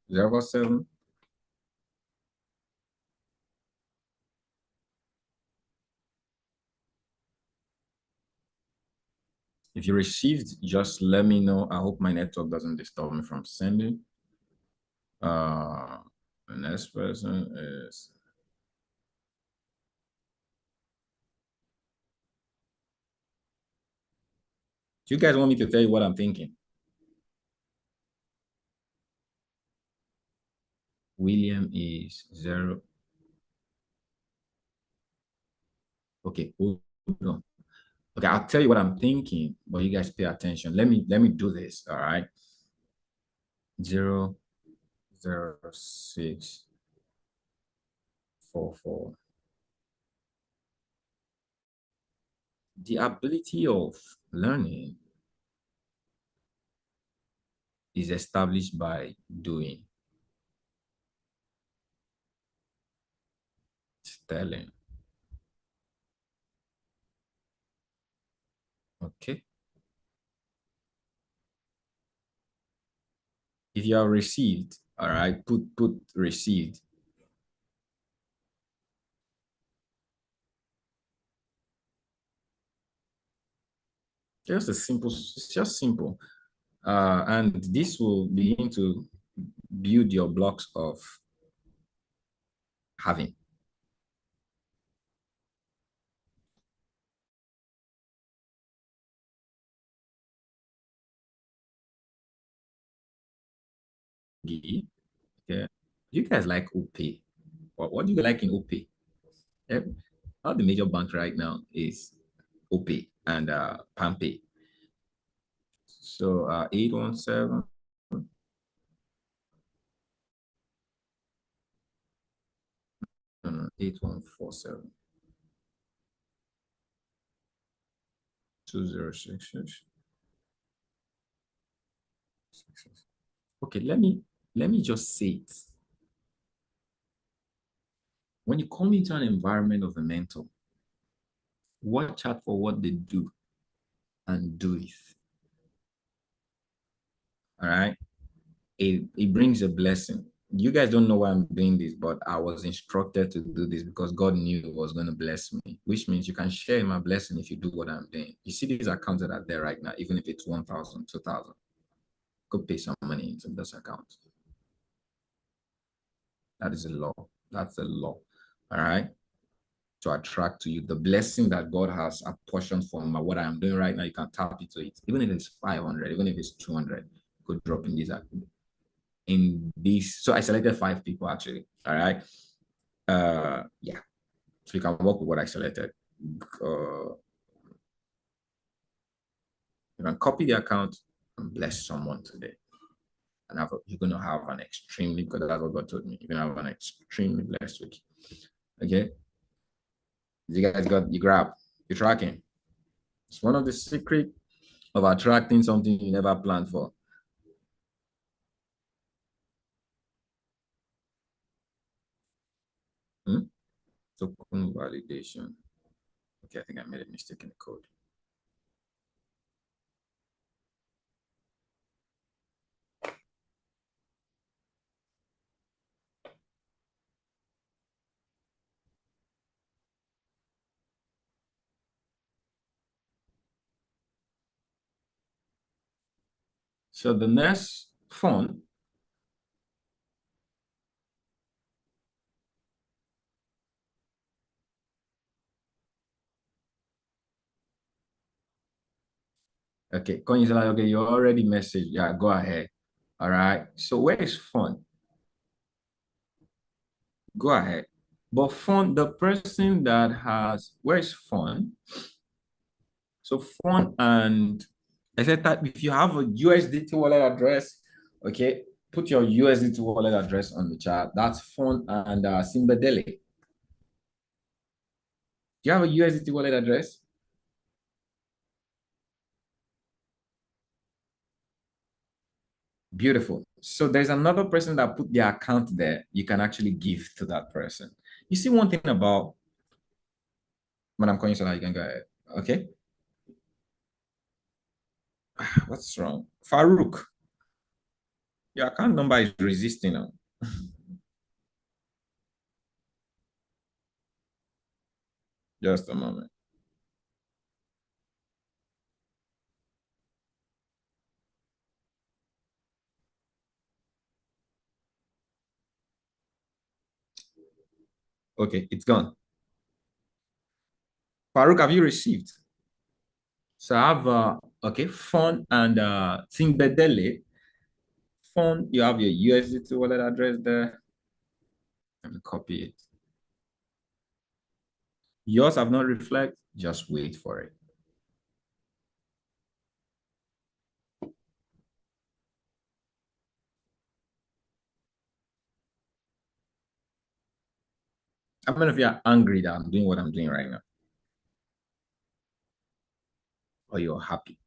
Zero 7. If you received, just let me know. I hope my network doesn't disturb me from sending. The next person is do you guys want me to tell you what I'm thinking? William is 0. Okay, hold on. Okay, I'll tell you what I'm thinking, but you guys pay attention. Let me do this. All right. 0 0 6 4 4. The ability of learning is established by doing. Telling. Okay. If you are received, all right, put received. Just a simple, it's just simple. And this will begin to build your blocks of having. Yeah. You guys like OPay? What do you like in OPay? All the major banks right now is OPay and PalmPay. So 817 8147 2066. Okay, let me just say it. When you come into an environment of a mentor, watch out for what they do and do it. All right. It brings a blessing. You guys don't know why I'm doing this, but I was instructed to do this because God knew it was going to bless me, which means you can share my blessing if you do what I'm doing. You see these accounts that are there right now, even if it's 1,000, 2,000, go pay some money into this account. That is a law. That's a law. All right. To attract to you the blessing that God has apportioned for what I'm doing right now. You can tap into it, even if it's 500, even if it's 200. Go drop in this. So I selected 5 people actually. All right. Yeah. So you can work with what I selected. You can copy the account and bless someone today. And you're going to have an extremely, because that's what God told me, you're going to have an extremely blessed week. Okay. You guys you grab, you're tracking. It's one of the secrets of attracting something you never planned for. Token validation. Okay, I think I made a mistake in the code. So the next fund okay, Koinzala, okay, you already messaged. Yeah, go ahead. All right. So where is fun? Go ahead. But fun, the person that has, where is fun? So fun, and I said that if you have a USDT wallet address, okay, put your USDT wallet address on the chat. That's fun and Simbadeli. Do you have a USDT wallet address? Beautiful. So there's another person that put their account there. You can actually give to that person. You see one thing about Madam Koinsola, you can go ahead. Okay. What's wrong? Farouk, your account number is resisting now. Just a moment. Okay, it's gone. Farouk, have you received? So I have okay, Fun and Timbedele. Fun, you have your USDT wallet address there. Let me copy it. Yours have not reflect, just wait for it. How many of you are angry that I'm doing what I'm doing right now? Or you're happy?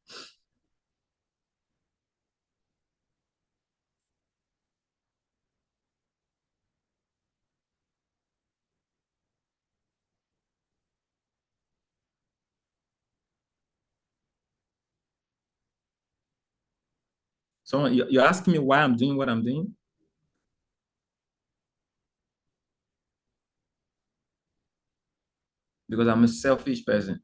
So you're asking me why I'm doing what I'm doing? Because I'm a selfish person.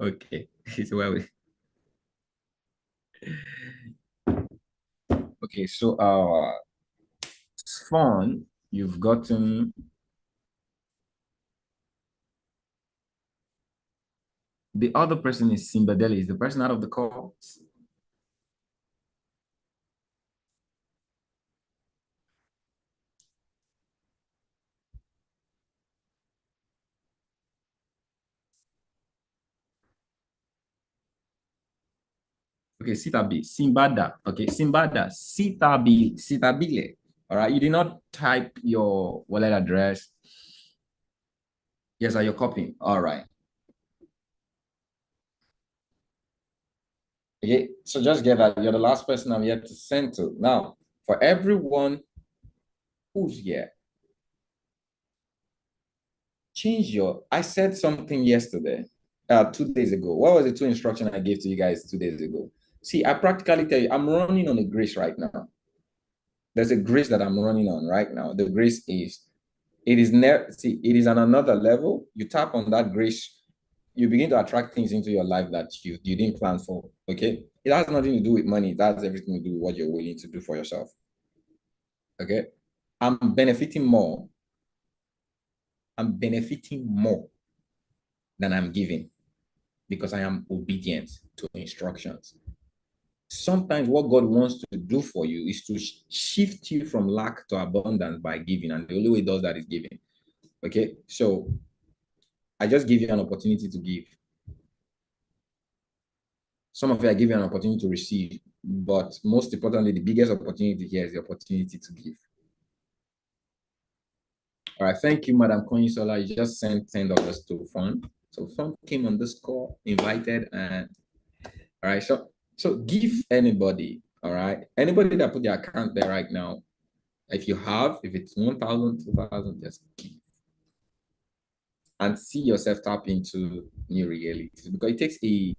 Okay. So okay, so it's fun. You've gotten the other person is Simbadeli. Is the person out of the call? Okay, Simbada. Okay, Simbada, Sitabile. All right, you did not type your wallet address. Yes, are you copying? All right. Okay, so just get that you're the last person I'm yet to send to. Now, for everyone who's here, change your. I said something yesterday, 2 days ago. What was the two instructions I gave to you guys 2 days ago? See, I practically tell you, I'm running on a grace right now. There's a grace that I'm running on right now. The grace is, it is on another level. You tap on that grace, you begin to attract things into your life that you didn't plan for. Okay, it has nothing to do with money. It has everything to do with what you're willing to do for yourself. Okay, I'm benefiting more. I'm benefiting more than I'm giving because I am obedient to instructions. Sometimes what God wants to do for you is to shift you from lack to abundance by giving, and the only way he does that is giving. Okay, so I just give you an opportunity to give. Some of you are given an opportunity to receive, but most importantly, the biggest opportunity here is the opportunity to give. All right, thank you, Madam Koinsola. You just sent $10 to Fun. So Fun came on this call, invited, and all right, so give anybody, all right, anybody that put their account there right now, If you have, if it's 1,000, 2,000, just give. And see yourself tap into new realities, because it takes a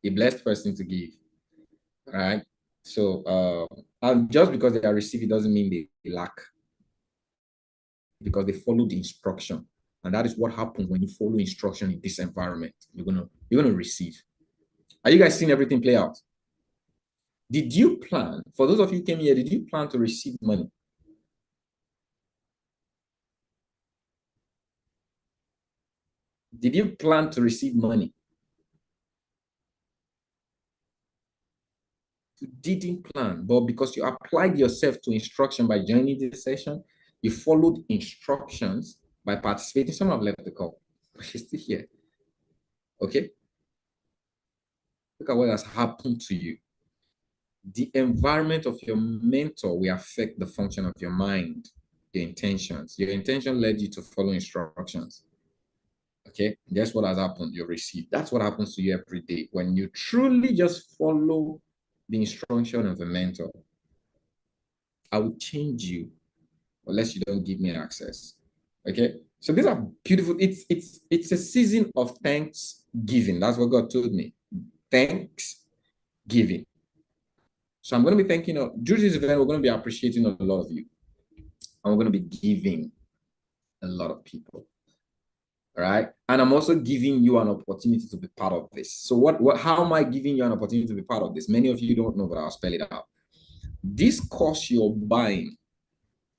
blessed person to give, right? So, and just because they are receiving doesn't mean they lack, because they follow the instruction. And that is what happens when you follow instruction in this environment. You're gonna receive. Are you guys seeing everything play out? Did you plan, for those of you who came here, did you plan to receive money? Did you plan to receive money? You didn't plan, but because you applied yourself to instruction by joining this session, you followed instructions by participating. Some have left the call, but she's still here. Okay? Look at what has happened to you. The environment of your mentor will affect the function of your mind, your intentions. Your intention led you to follow instructions. Okay, guess what has happened? You receive. That's what happens to you every day when you truly just follow the instruction of a mentor. I will change you unless you don't give me access. Okay, so these are beautiful. It's a season of thanksgiving. That's what God told me. Thanksgiving. So I'm going to be thanking you. During this event, we're going to be appreciating a lot of you, and we're going to be giving a lot of people. All right. And I'm also giving you an opportunity to be part of this. So how am I giving you an opportunity to be part of this? Many of you don't know, but I'll spell it out. This course you're buying,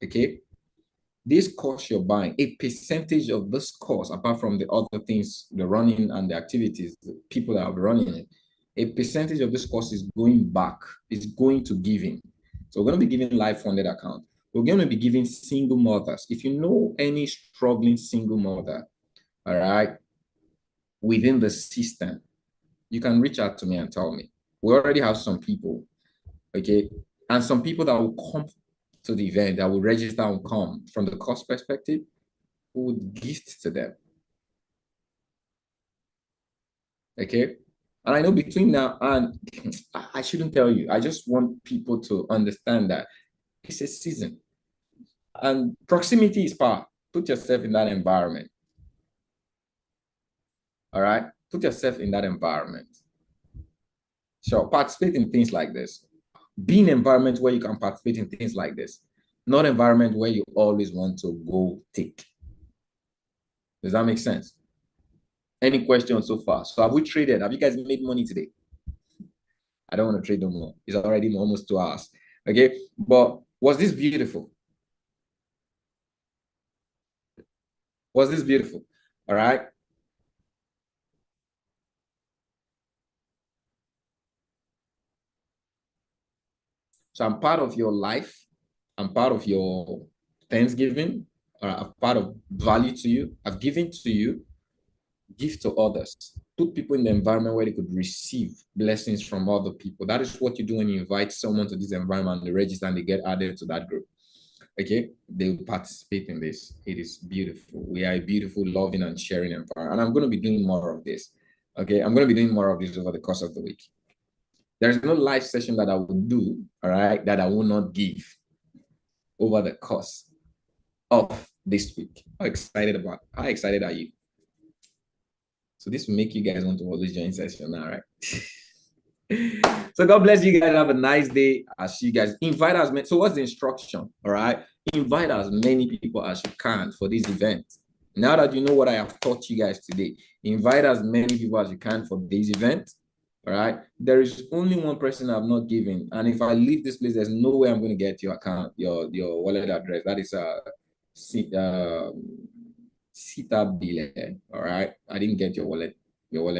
okay? This course you're buying, a percentage of this course, apart from the other things, the running and the activities, the people that are running it, a percentage of this course is going back, is going to giving. So we're going to be giving live funded account. We're going to be giving single mothers. If you know any struggling single mother, all right, within the system, you can reach out to me and tell me. We already have some people, okay, and some people that will come to the event, that will register and come from the cost perspective, who would gift to them. Okay, and I know between now and I shouldn't tell you, I just want people to understand that it's a season, and proximity is power. Put yourself in that environment. All right, put yourself in that environment. So participate in things like this. Be in an environment where you can participate in things like this, not environment where you always want to go take. Does that make sense? Any questions so far? So have we traded? Have you guys made money today? I don't want to trade no more. It's already almost 2 hours. Okay, but was this beautiful? Was this beautiful? All right. So I'm part of your life. I'm part of your Thanksgiving. I'm part of value to you. I've given to you. Give to others. Put people in the environment where they could receive blessings from other people. That is what you do when you invite someone to this environment, they register and they get added to that group. Okay, they will participate in this. It is beautiful. We are a beautiful, loving, and sharing environment. And I'm going to be doing more of this. Okay, I'm going to be doing more of this over the course of the week. There's no live session that I will do, all right, that I will not give over the course of this week. How excited are you? So this will make you guys want to always join session now, right? So God bless you guys. Have a nice day. I'll see you guys. Invite as many. So what's the instruction? All right. Invite as many people as you can for this event. Now that you know what I have taught you guys today, invite as many people as you can for this event. All right. There is only one person I've not given. And if I leave this place, there's no way I'm going to get your account, your wallet address. That is Sita Bile. All right. I didn't get your wallet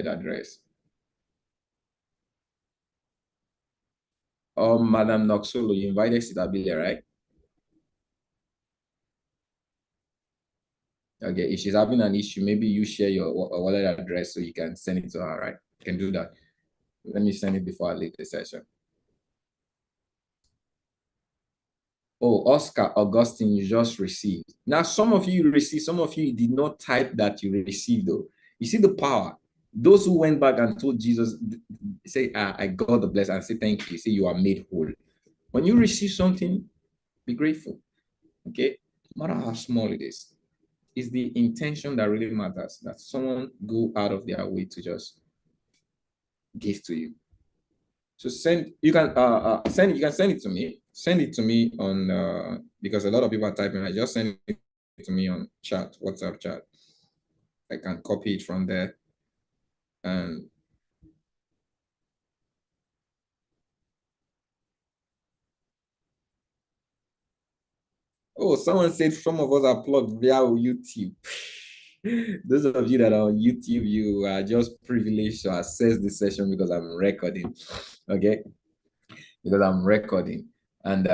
address. Oh, Madam Noxolo, you invited Sita Bile, right? Okay, if she's having an issue, maybe you share your wallet address so you can send it to her, right? You can do that. Let me send it before I leave the session. Oh, Oscar Augustine, you just received. Now, some of you received, some of you did not type that you received, though. You see the power. Those who went back and told Jesus, say, I got the blessing, and say thank you. Say you are made whole. When you receive something, be grateful. Okay, no matter how small it is, it's the intention that really matters. That someone go out of their way to just give to you. So you can send it to me. Send it to me on because a lot of people are typing. I just send it to me on chat, WhatsApp chat. I can copy it from there. And oh, someone said some of us are plugged via YouTube. Those of you that are on YouTube, you are just privileged to access this session because I'm recording. Okay, because I'm recording. And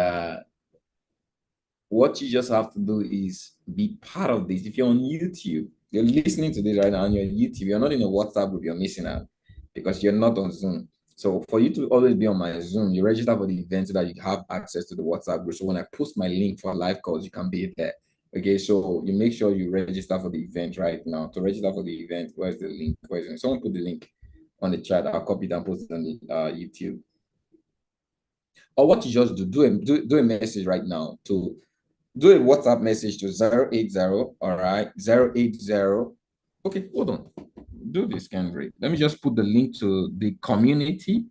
what you just have to do is be part of this. If you're on YouTube, you're listening to this right now on your YouTube, you're not in a WhatsApp group, you're missing out because you're not on Zoom. So for you to always be on my Zoom, you register for the event so that you have access to the WhatsApp group. So when I post my link for live calls, you can be there. Okay, so you make sure you register for the event right now. To register for the event, where's the link? Someone put the link on the chat. I'll copy it and post it on the YouTube. Or what you just do a message right now to do a WhatsApp message to 080, all right, 080. Okay, hold on. Do this, Kendrick. Let me just put the link to the community.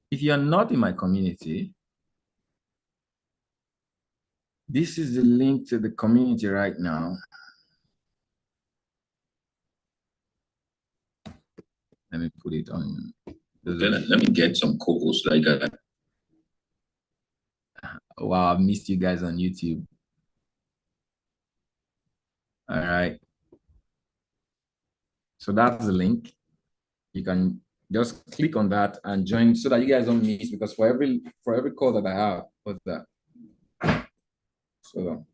If you're not in my community, this is the link to the community right now. Let me put it on. Let me get some co-hosts like that. Wow, I've missed you guys on YouTube. All right. So that's the link. You can just click on that and join so that you guys don't miss, because for every call that I have, what's that? So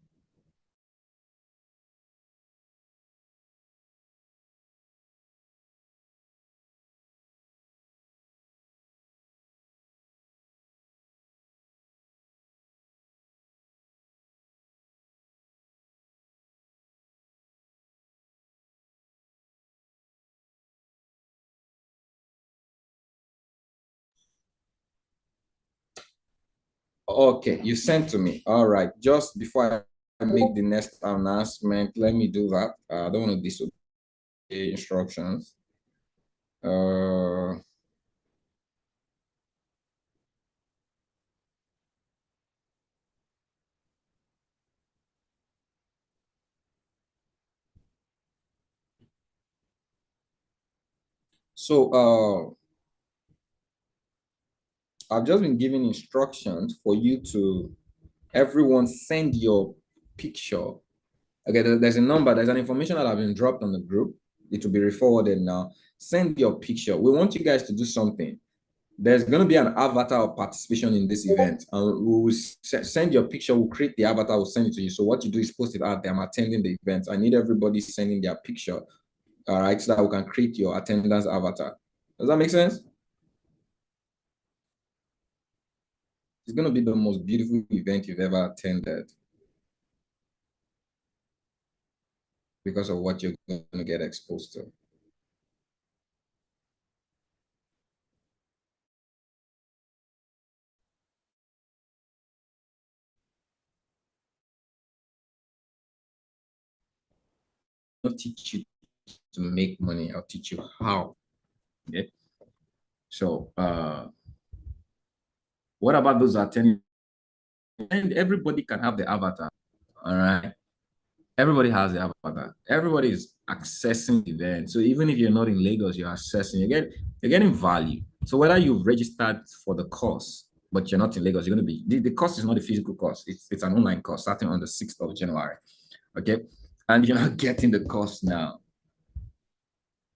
okay, you sent to me. All right. Just before I make the next announcement, let me do that. I don't want to disobey instructions. So I've just been giving instructions for you to everyone send your picture. Okay, there's a number, there's an information that I've been dropped on the group. It will be forwarded now. Send your picture. We want you guys to do something. There's going to be an avatar of participation in this event. And we will send your picture. We'll create the avatar. We'll send it to you. So what you do is post it out there. I'm attending the event. I need everybody sending their picture. All right, so that we can create your attendance avatar. Does that make sense? It's going to be the most beautiful event you've ever attended because of what you're going to get exposed to. I'll teach you to make money. I'll teach you how. Okay. So what about those attending? And everybody can have the avatar. All right. Everybody has the avatar. Everybody is accessing the event. So even if you're not in Lagos, you're accessing, you're getting value. So whether you've registered for the course, but you're not in Lagos, you're going to be, the course is not a physical course. It's an online course starting on the 6th of January. Okay. And you're not getting the course now.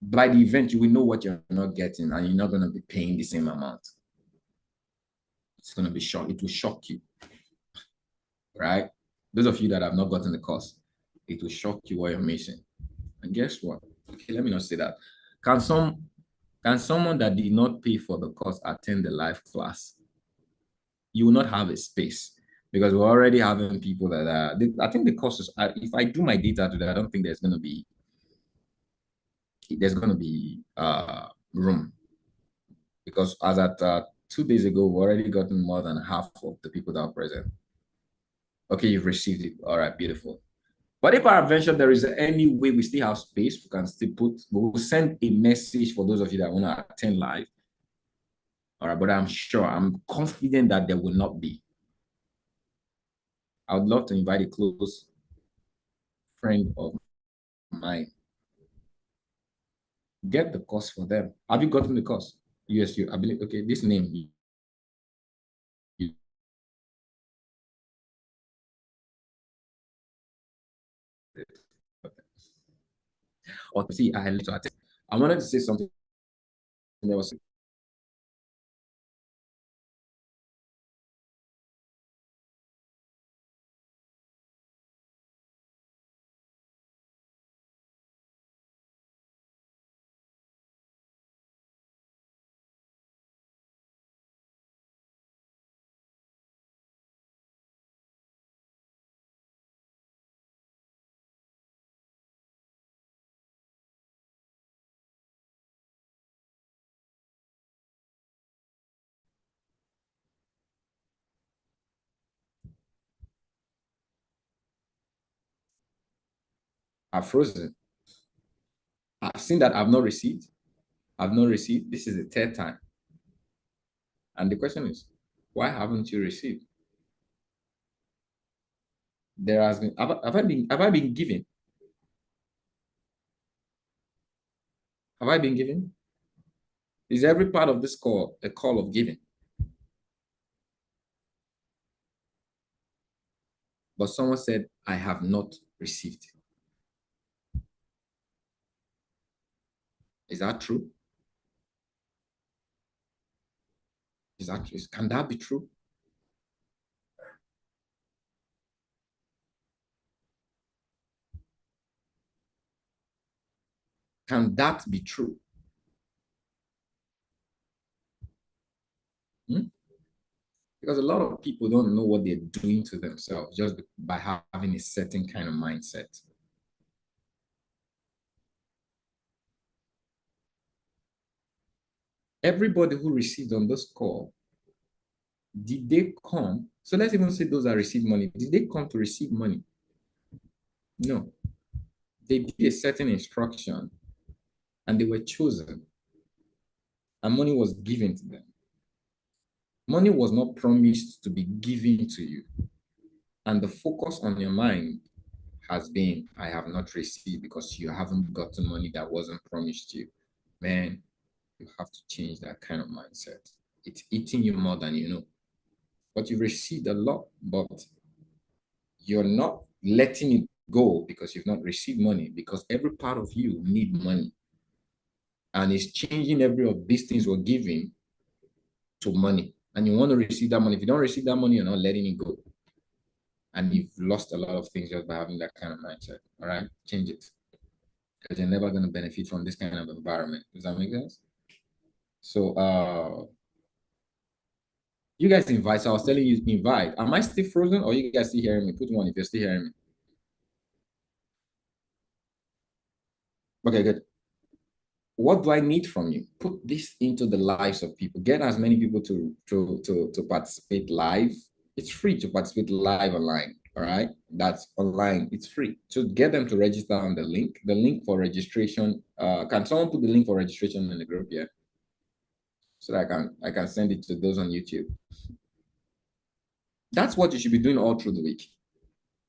By the event, you will know what you're not getting, and you're not going to be paying the same amount. It's going to be shocked. It will shock you, right? Those of you that have not gotten the course, it will shock you what you're missing. And guess what? Okay, let me not say that. Can someone that did not pay for the course attend the live class? You will not have a space because we're already having people that are, I think the course is, if I do my data today, I don't think there's going to be there's going to be room, because as at 2 days ago, we've already gotten more than half of the people that are present. Okay, you've received it. All right, beautiful. But if I venture there is any way we still have space, we can still we'll send a message for those of you that want to attend live. All right, but I'm confident that there will not be. I would love to invite a close friend of mine. Get the course for them. Have you gotten the course? Yes, I believe. Okay, this name. Or see, I wanted to say something. There was I've frozen. I've seen that I've not received. I've not received. This is the third time. And the question is, why haven't you received? There has been, have I been given? Have I been given? Is every part of this call a call of giving? But someone said, I have not received. Is that true? Is that true? Can that be true? Can that be true? Because a lot of people don't know what they're doing to themselves just by having a certain kind of mindset. Everybody who received on this call, did they come? So let's even say those that received money, did they come to receive money? No. They did a certain instruction and they were chosen, and money was given to them. Money was not promised to be given to you. And the focus on your mind has been, I have not received, because you haven't gotten money that wasn't promised to you. Man, you have to change that kind of mindset. It's eating you more than you know. But you've received a lot, but you're not letting it go because you've not received money, because every part of you need money. And it's changing every of these things we're giving to money. And you want to receive that money. If you don't receive that money, you're not letting it go. And you've lost a lot of things just by having that kind of mindset. All right, change it, because you're never going to benefit from this kind of environment. Does that make sense? So you guys invite. So I was telling you invite. Am I still frozen, or you guys still hearing me? Put one if you're still hearing me. Okay, good. What do I need from you? Put this into the lives of people. Get as many people to participate live. It's free to participate live online. All right, that's online. It's free. So get them to register on the link. The link for registration. Can someone put the link for registration in the group here, so that I can send it to those on YouTube? That's what you should be doing all through the week.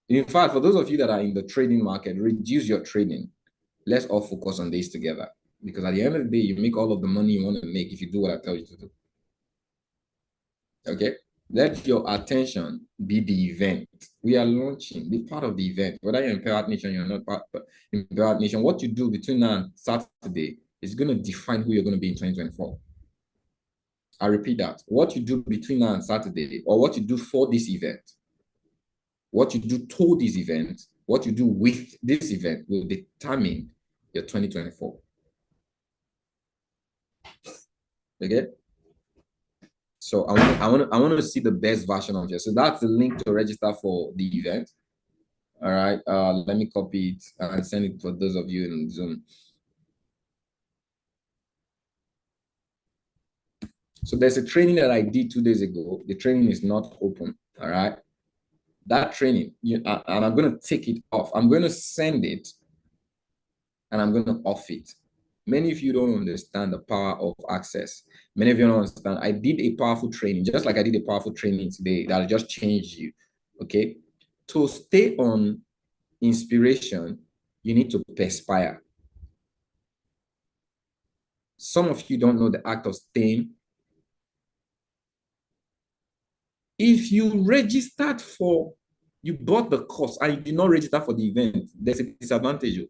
In fact, for those of you that are in the trading market, reduce your trading. Let's all focus on this together, because at the end of the day, you make all of the money you want to make if you do what I tell you to do. Okay? Let your attention be the event. We are launching. Be part of the event. Whether you're in Empowered Nation, you're not part of Empowered Nation, what you do between now and Saturday is going to define who you're going to be in 2024. I repeat that. What you do between now and Saturday, or what you do for this event, what you do to this event, what you do with this event will determine your 2024. Okay? So I want to see the best version of you. So that's the link to register for the event. All right. Let me copy it and send it for those of you in Zoom. So there's a training that I did 2 days ago. The training is not open. All right. That training, and I'm going to take it off. I'm going to send it and I'm going to off it. Many of you don't understand the power of access. Many of you don't understand. I did a powerful training, just like I did a powerful training today that just changed you. Okay. To stay on inspiration, you need to perspire. Some of you don't know the act of staying. If you registered for, you bought the course and you did not register for the event, there's a disadvantage.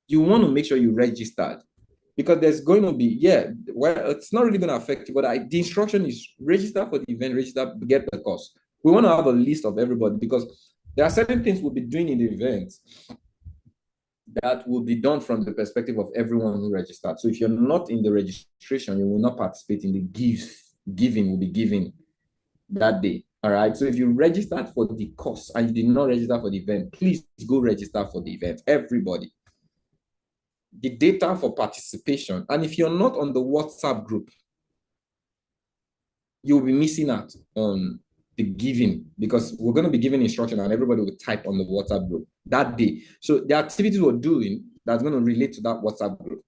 You want to make sure you registered, because there's going to be, well, it's not really going to affect you, but the instruction is register for the event, register, get the course. We want to have a list of everybody, because there are certain things we'll be doing in the event that will be done from the perspective of everyone who registered. So if you're not in the registration, you will not participate in the giving will be given that day. All right. So if you registered for the course and you did not register for the event, please go register for the event. Everybody. The data for participation. And if you're not on the WhatsApp group, you'll be missing out on the giving, because we're going to be giving instruction and everybody will type on the WhatsApp group that day. So the activities we're doing that's going to relate to that WhatsApp group.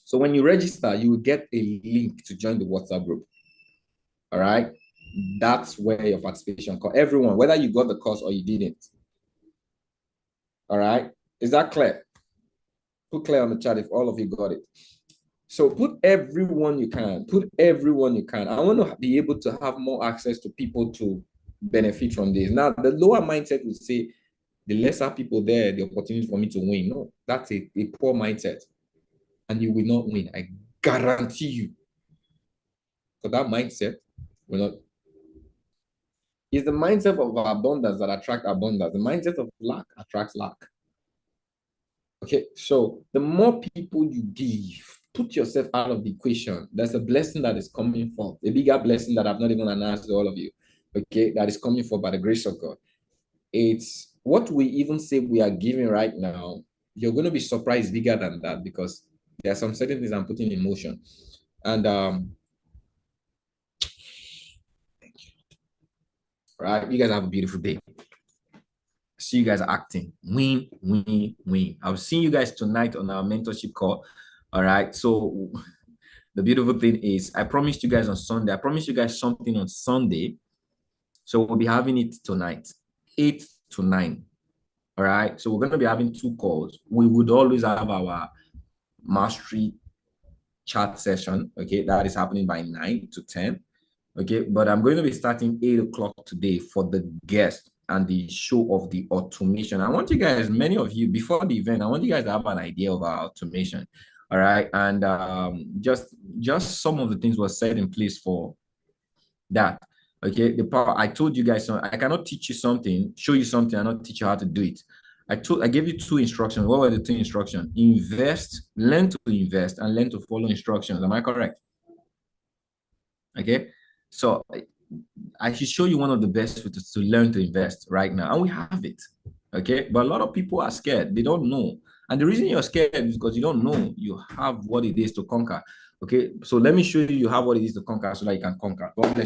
So when you register, you will get a link to join the WhatsApp group. All right. That's where your participation comes. Everyone, whether you got the course or you didn't. All right. Is that clear? Put clear on the chat if all of you got it. So put everyone you can. Put everyone you can. I want to be able to have more access to people to benefit from this. Now, the lower mindset would say, the lesser people there, the opportunity for me to win. No, that's a poor mindset. And you will not win. I guarantee you. So that mindset will not. It's the mindset of abundance that attracts abundance. The mindset of lack attracts lack. Okay, so the more people you give, put yourself out of the equation. There's a blessing that is coming forth, a bigger blessing that I've not even announced to all of you. Okay, that is coming forth by the grace of God. It's what we even say we are giving right now. You're going to be surprised bigger than that, because there are some certain things I'm putting in motion. And thank you. Right, you guys have a beautiful day. See you guys acting. Win, win, win. I'll see you guys tonight on our mentorship call. All right. So the beautiful thing is, I promised you guys on Sunday. I promised you guys something on Sunday. So we'll be having it tonight, 8 to 9. All right. So we're going to be having 2 calls. We would always have our mastery chat session. Okay. That is happening by 9 to 10. Okay. But I'm going to be starting 8 o'clock today for the guest and the show of the automation. I want you guys, many of you, before the event, I want you guys to have an idea of our automation. All right. And just some of the things were set in place for that. Okay. The power, I told you guys, I cannot teach you something, show you something, and not teach you how to do it. I gave you 2 instructions. What were the 2 instructions? Invest, learn to invest, and learn to follow instructions. Am I correct? Okay. So I should show you one of the best ways to learn to invest right now. And we have it. Okay. But a lot of people are scared. They don't know. And the reason you're scared is because you don't know you have what it is to conquer. Okay. So let me show you have what it is to conquer so that you can conquer. God bless you.